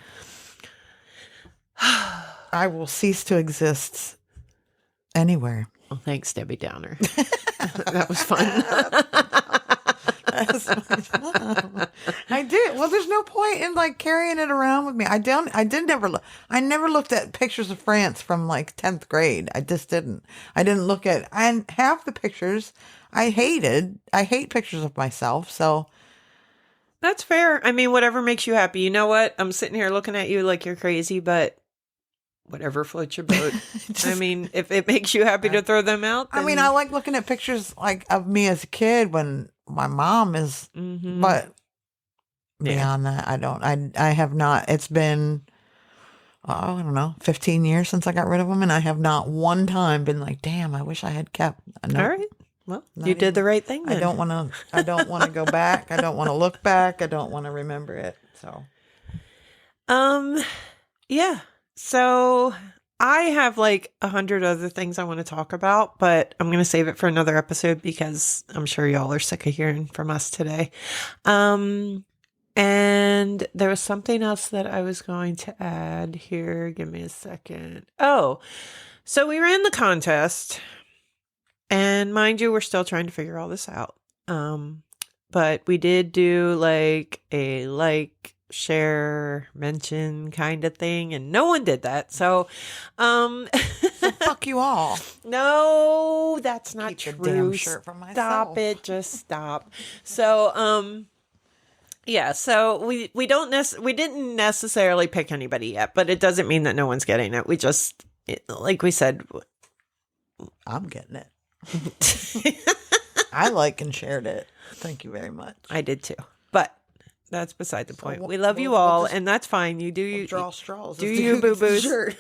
I will cease to exist anywhere. Well, thanks, Debbie Downer. That was fun. I did. Well, there's no point in like carrying it around with me. I never looked at pictures of France from like 10th grade. I just didn't. I didn't look at, and half the pictures I hated. I hate pictures of myself. So that's fair. I mean, whatever makes you happy. You know what? I'm sitting here looking at you like you're crazy, but whatever floats your boat. I mean, if it makes you happy to throw them out. Then... I mean, I like looking at pictures like of me as a kid when my mom is, but beyond that, I have not. It's been, I don't know, 15 years since I got rid of them. And I have not one time been like, damn, I wish I had kept. No, all right. Well, you did the right thing then. I don't want to go back. I don't want to look back. I don't want to remember it. So, yeah. So I have like 100 other things I want to talk about, but I'm going to save it for another episode because I'm sure y'all are sick of hearing from us today. And there was something else that I was going to add here. Give me a second. Oh, so we ran the contest, and mind you, we're still trying to figure all this out. But we did do like a share, mention kind of thing, and no one did that. So, so fuck you all. No, that's not Keep true. the damn shirt from myself. Stop it. Just stop. So, yeah, so we didn't necessarily pick anybody yet, but it doesn't mean that no one's getting it. We just, like we said, I'm getting it. I like and shared it. Thank you very much. I did too, but that's beside the point. We love you all, and that's fine. You do you draw straws. Do you boo boos?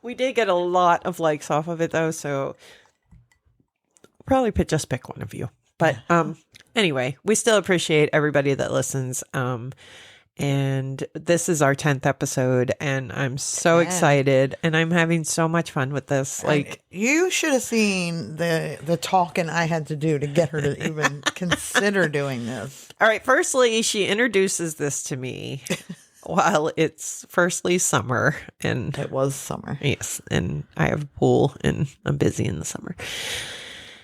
We did get a lot of likes off of it though, so probably just pick one of you. But anyway, we still appreciate everybody that listens. And this is our 10th episode, and I'm so excited, and I'm having so much fun with this. Like, you should have seen the talking I had to do to get her to even consider doing this. All right. Firstly, she introduces this to me while it's firstly summer, and it was summer. Yes, and I have a pool, and I'm busy in the summer.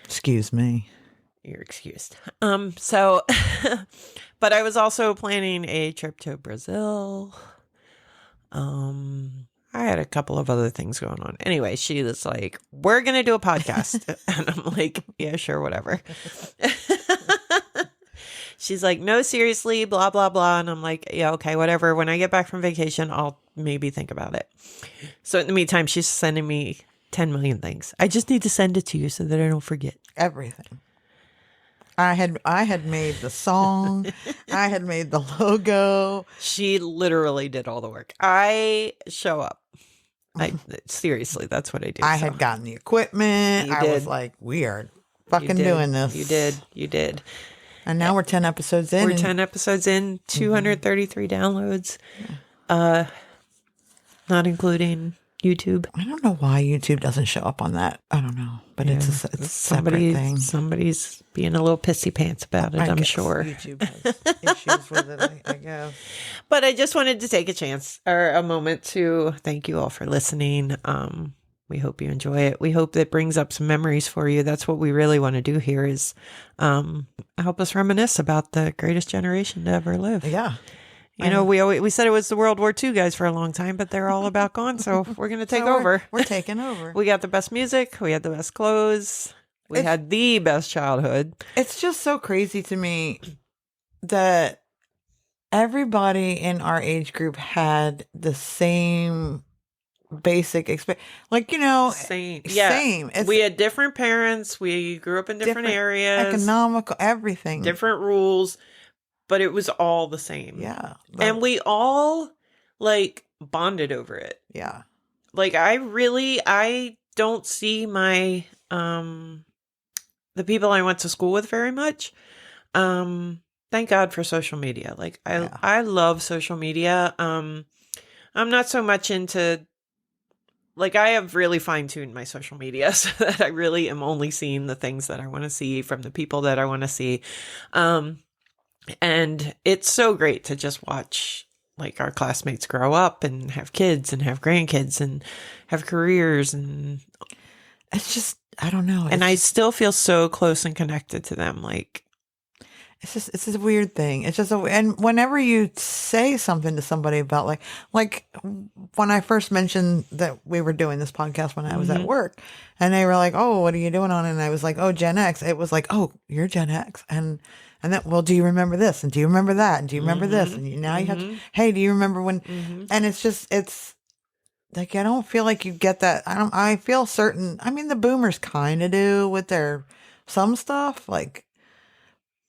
Excuse me. You're excused. So, but I was also planning a trip to Brazil. I had a couple of other things going on. Anyway, she was like, we're going to do a podcast. And I'm like, yeah, sure, whatever. She's like, no, seriously, blah, blah, blah. And I'm like, yeah, okay, whatever. When I get back from vacation, I'll maybe think about it. So in the meantime, she's sending me 10 million things. I just need to send it to you so that I don't forget. Everything. I had made the song. I had made the logo. She literally did all the work. I show up. Seriously, that's what I do. I so. had gotten the equipment. You I was did. like, we are You fucking did. doing this. You did. And now we're 10 episodes in. We're 10 episodes in, 233 downloads. Not including YouTube. I don't know why YouTube doesn't show up on that. I don't know, but it's a separate thing. Somebody's being a little pissy pants about it, I'm guess sure. YouTube has issues with it, I guess. But I just wanted to take a chance or a moment to thank you all for listening. We hope you enjoy it. We hope that brings up some memories for you. That's what we really want to do here is help us reminisce about the greatest generation to ever live. Yeah. You know, we said it was the World War II guys for a long time, but they're all about gone. So we're going to take over. We're taking over. We got the best music. We had the best clothes. We had the best childhood. It's just so crazy to me that everybody in our age group had the same basic experience. Like, you know, Same. It's We had different parents. We grew up in different areas. economical, everything. Different rules. But it was all the same. Yeah. And we all, like, bonded over it. Yeah. Like, I don't see my, the people I went to school with very much. Thank God for social media. Like, I love social media. I'm not so much into, like, I have really fine-tuned my social media so that I really am only seeing the things that I want to see from the people that I want to see. And it's so great to just watch like our classmates grow up and have kids and have grandkids and have careers. And it's just, I don't know. And I still feel so close and connected to them. Like, it's a weird thing. It's just, and whenever you say something to somebody about like when I first mentioned that we were doing this podcast when I was at work and they were like, oh, what are you doing on it? And I was like, oh, Gen X. It was like, oh, you're Gen X. And then, well, do you remember this? And do you remember that? And do you remember this? And now you have to, hey, do you remember when? And it's just, it's like, I don't feel like you get that. I feel certain. I mean, the boomers kind of do with their, some stuff like,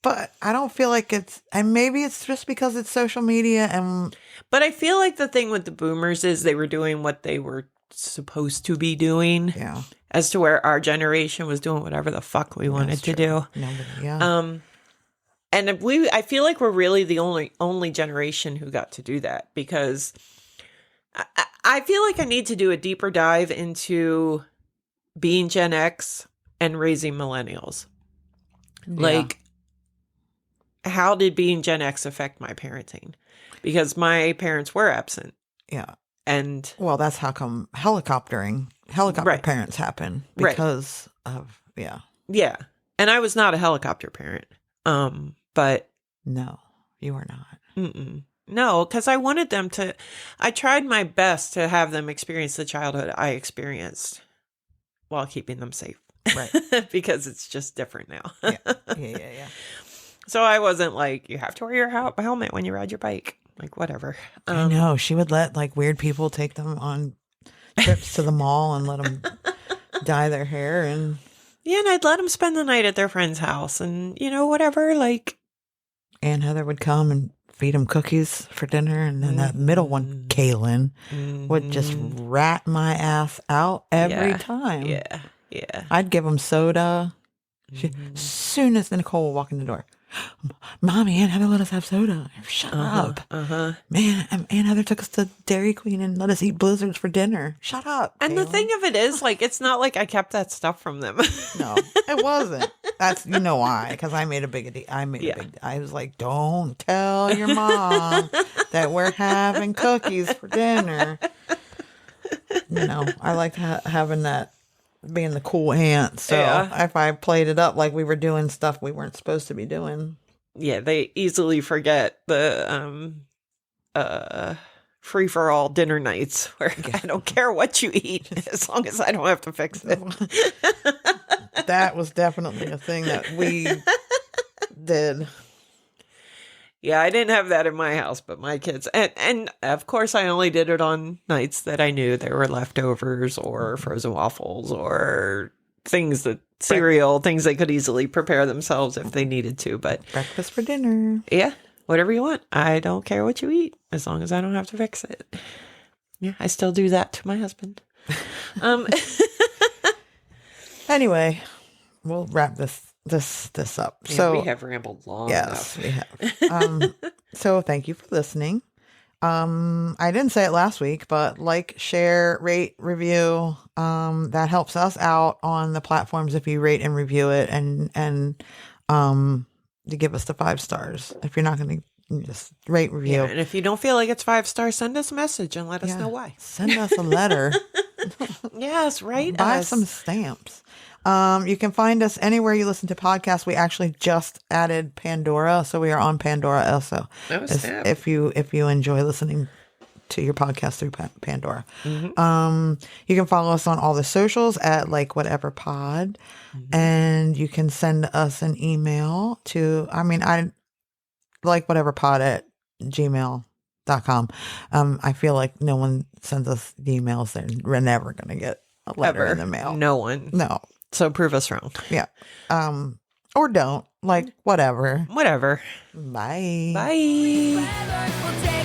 but I don't feel like it's, and maybe it's just because it's social media. But I feel like the thing with the boomers is they were doing what they were supposed to be doing. Yeah. As to where our generation was doing whatever the fuck we wanted to do. Nobody, yeah. And I feel like we're really the only generation who got to do that because I feel like I need to do a deeper dive into being Gen X and raising millennials. Yeah. Like, how did being Gen X affect my parenting? Because my parents were absent. Yeah. And well, that's how come helicopter parents happen because of, yeah. Yeah. And I was not a helicopter parent. But no, you are not. No, because I wanted them to, I tried my best to have them experience the childhood I experienced while keeping them safe. Right. Because it's just different now. Yeah. So I wasn't like, you have to wear your helmet when you ride your bike. Like, whatever. I know. She would let like weird people take them on trips to the mall and let them dye their hair. And yeah, and I'd let them spend the night at their friend's house and, you know, whatever, like. Aunt Heather would come and feed them cookies for dinner. And then that middle one, Kaylin, would just rat my ass out every time. Yeah. I'd give them soda. As soon as Nicole would walk in the door, Mommy, Aunt Heather let us have soda. Shut up. Man, Aunt Heather took us to Dairy Queen and let us eat blizzards for dinner. Shut up. And the thing of it is, like, it's not like I kept that stuff from them. No, it wasn't. That's, you know why? Because I made a big deal. I was like, don't tell your mom that we're having cookies for dinner. You know, I liked having that. Being the cool aunt. So if I played it up like we were doing stuff we weren't supposed to be doing. Yeah, they easily forget the free-for-all dinner nights where I don't care what you eat as long as I don't have to fix it. That was definitely a thing that we did. Yeah, I didn't have that in my house, but my kids. And of course, I only did it on nights that I knew there were leftovers or frozen waffles or things that cereal, things they could easily prepare themselves if they needed to. But breakfast for dinner. yeah, whatever you want. I don't care what you eat as long as I don't have to fix it. Yeah, I still do that to my husband. Anyway, we'll wrap this up. Yeah, So we have rambled long enough. we have. So thank you for listening. I didn't say it last week, but like, share, rate, review. That helps us out on the platforms if you rate and review it, and to give us the 5 stars. If you're not going to, just rate, review. Yeah, and if you don't feel like it's 5 stars, send us a message and let us know why. Send us a letter. Yes, right. Buy some stamps. You can find us anywhere you listen to podcasts. We actually just added Pandora, so we are on Pandora also. If you enjoy listening to your podcast through Pandora. Mm-hmm. You can follow us on all the socials at like whatever pod, and you can send us an email to I like whatever pod at gmail.com. I feel like no one sends us emails, then we're never gonna get a letter in the mail. No one. No. So prove us wrong. Yeah. Or don't. Like, whatever. Whatever. Bye. Bye. Forever will take